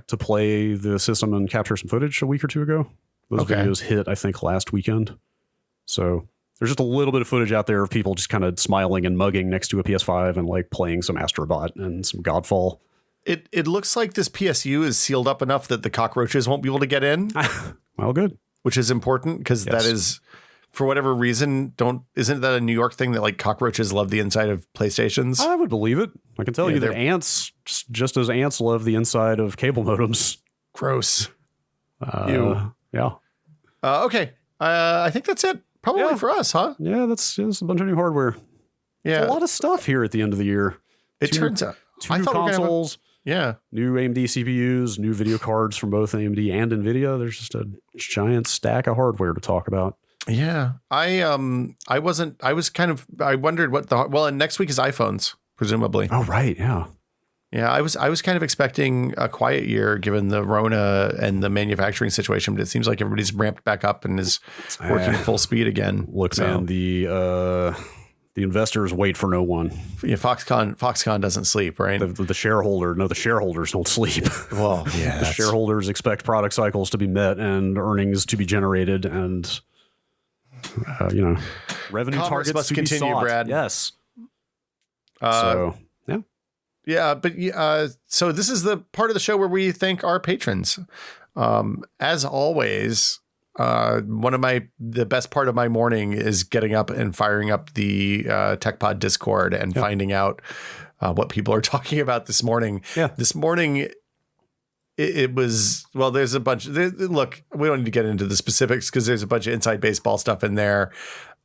to play the system and capture some footage a week or two ago. Those videos hit, I think, last weekend. So there's just a little bit of footage out there of people just kind of smiling and mugging next to a PS5 and like playing some Astrobot and some Godfall. It looks like this PSU is sealed up enough that the cockroaches won't be able to get in. Well, good. Which is important because that is, for whatever reason, isn't that a New York thing that like cockroaches love the inside of PlayStations? I would believe it. I can tell you that ants, just as ants love the inside of cable modems. Gross. Yeah. Okay. I think that's it. Probably for us, huh? Yeah, that's a bunch of new hardware. Yeah. There's a lot of stuff here at the end of the year. It turns out. Two new consoles. New AMD CPUs, new video cards from both AMD and NVIDIA. There's just a giant stack of hardware to talk about. Yeah. I wondered and next week is iPhones, presumably. Oh, right. Yeah. Yeah. I was kind of expecting a quiet year given the Rona and the manufacturing situation, but it seems like everybody's ramped back up and is working full speed again. Look, man, the investors wait for no one. Yeah, Foxconn doesn't sleep, right? The shareholders don't sleep. Well, yeah. The shareholders expect product cycles to be met and earnings to be generated and, revenue targets must to continue, be sought. Brad. Yes. Yeah, but so this is the part of the show where we thank our patrons. As always, the best part of my morning is getting up and firing up the TechPod Discord and finding out what people are talking about this morning. Yeah. This morning, it was, there's a bunch. Look, we don't need to get into the specifics because there's a bunch of inside baseball stuff in there.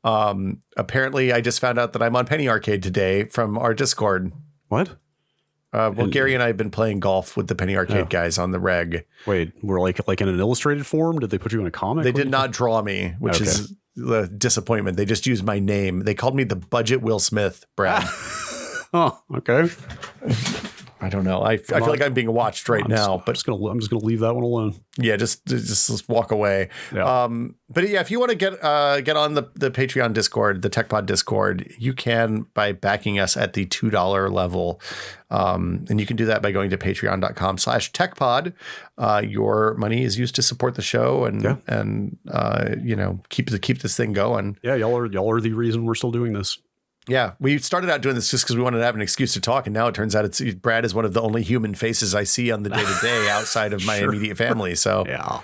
Apparently, I just found out that I'm on Penny Arcade today from our Discord. What? Gary and I have been playing golf with the Penny Arcade guys on the reg. Wait, we're like in an illustrated form? Did they put you in a comic? They did not draw me, which is the disappointment. They just used my name. They called me the Budget Will Smith, Brad. Oh, okay. I don't know. I feel like I'm being watched right now, but I'm just gonna leave that one alone. Yeah, just walk away. Yeah. But yeah, if you want to get on the Patreon Discord, the TechPod Discord, you can by backing us at the $2 level. And you can do that by going to patreon.com/techpod. Your money is used to support the show and keep this thing going. Yeah, y'all are the reason we're still doing this. Yeah, we started out doing this just because we wanted to have an excuse to talk, and now it turns out Brad is one of the only human faces I see on the day-to-day outside of my immediate family. So yeah.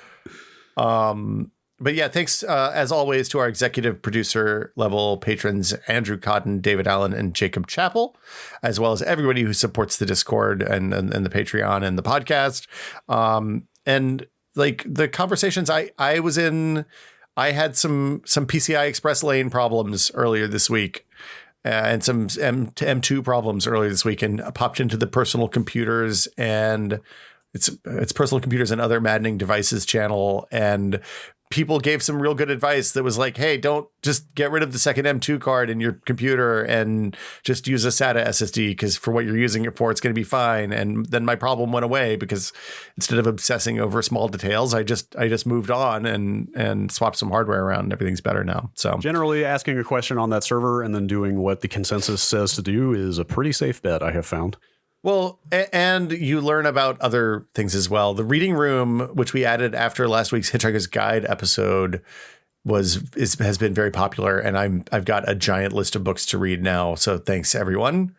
But yeah, thanks as always to our executive producer level patrons, Andrew Cotton, David Allen, and Jacob Chappell, as well as everybody who supports the Discord and the Patreon and the podcast. And like the conversations I was in, I had some PCI Express lane problems earlier this week. And some M2 problems earlier this week, and popped into the personal computers and it's personal computers and other maddening devices channel, and people gave some real good advice that was like, hey, don't just get rid of the second M2 card in your computer and just use a SATA SSD, because for what you're using it for, it's going to be fine. And then my problem went away because instead of obsessing over small details, I just moved on and swapped some hardware around, and everything's better now. So generally asking a question on that server and then doing what the consensus says to do is a pretty safe bet, I have found. Well, and you learn about other things as well. The reading room, which we added after last week's Hitchhiker's Guide episode, has been very popular, and I've got a giant list of books to read now. So thanks, everyone.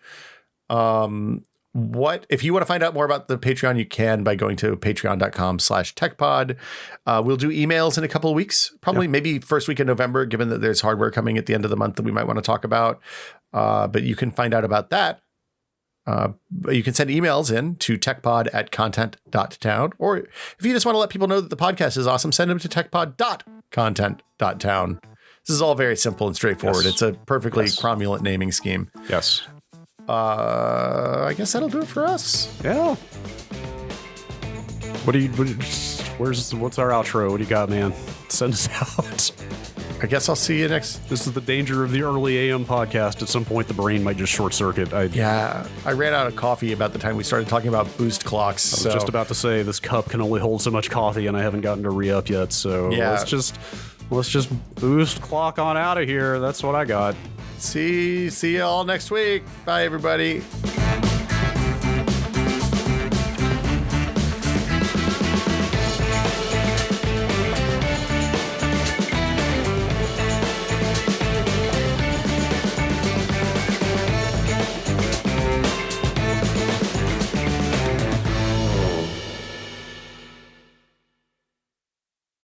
If you want to find out more about the Patreon, you can by going to patreon.com/techpod. We'll do emails in a couple of weeks, probably maybe first week in November, given that there's hardware coming at the end of the month that we might want to talk about. But you can find out about that. You can send emails in to techpod@content.town, or if you just want to let people know that the podcast is awesome, send them to techpod.content.town. This is all very simple and straightforward. Yes. It's a perfectly cromulent naming scheme. Yes. I guess that'll do it for us. Yeah. What's our outro? What do you got, man? Send us out. I guess I'll see you next. This is the danger of the early AM podcast. At some point, the brain might just short circuit. I ran out of coffee about the time we started talking about boost clocks. I was just about to say this cup can only hold so much coffee, and I haven't gotten to re-up yet. So let's just boost clock on out of here. That's what I got. See you all next week. Bye, everybody.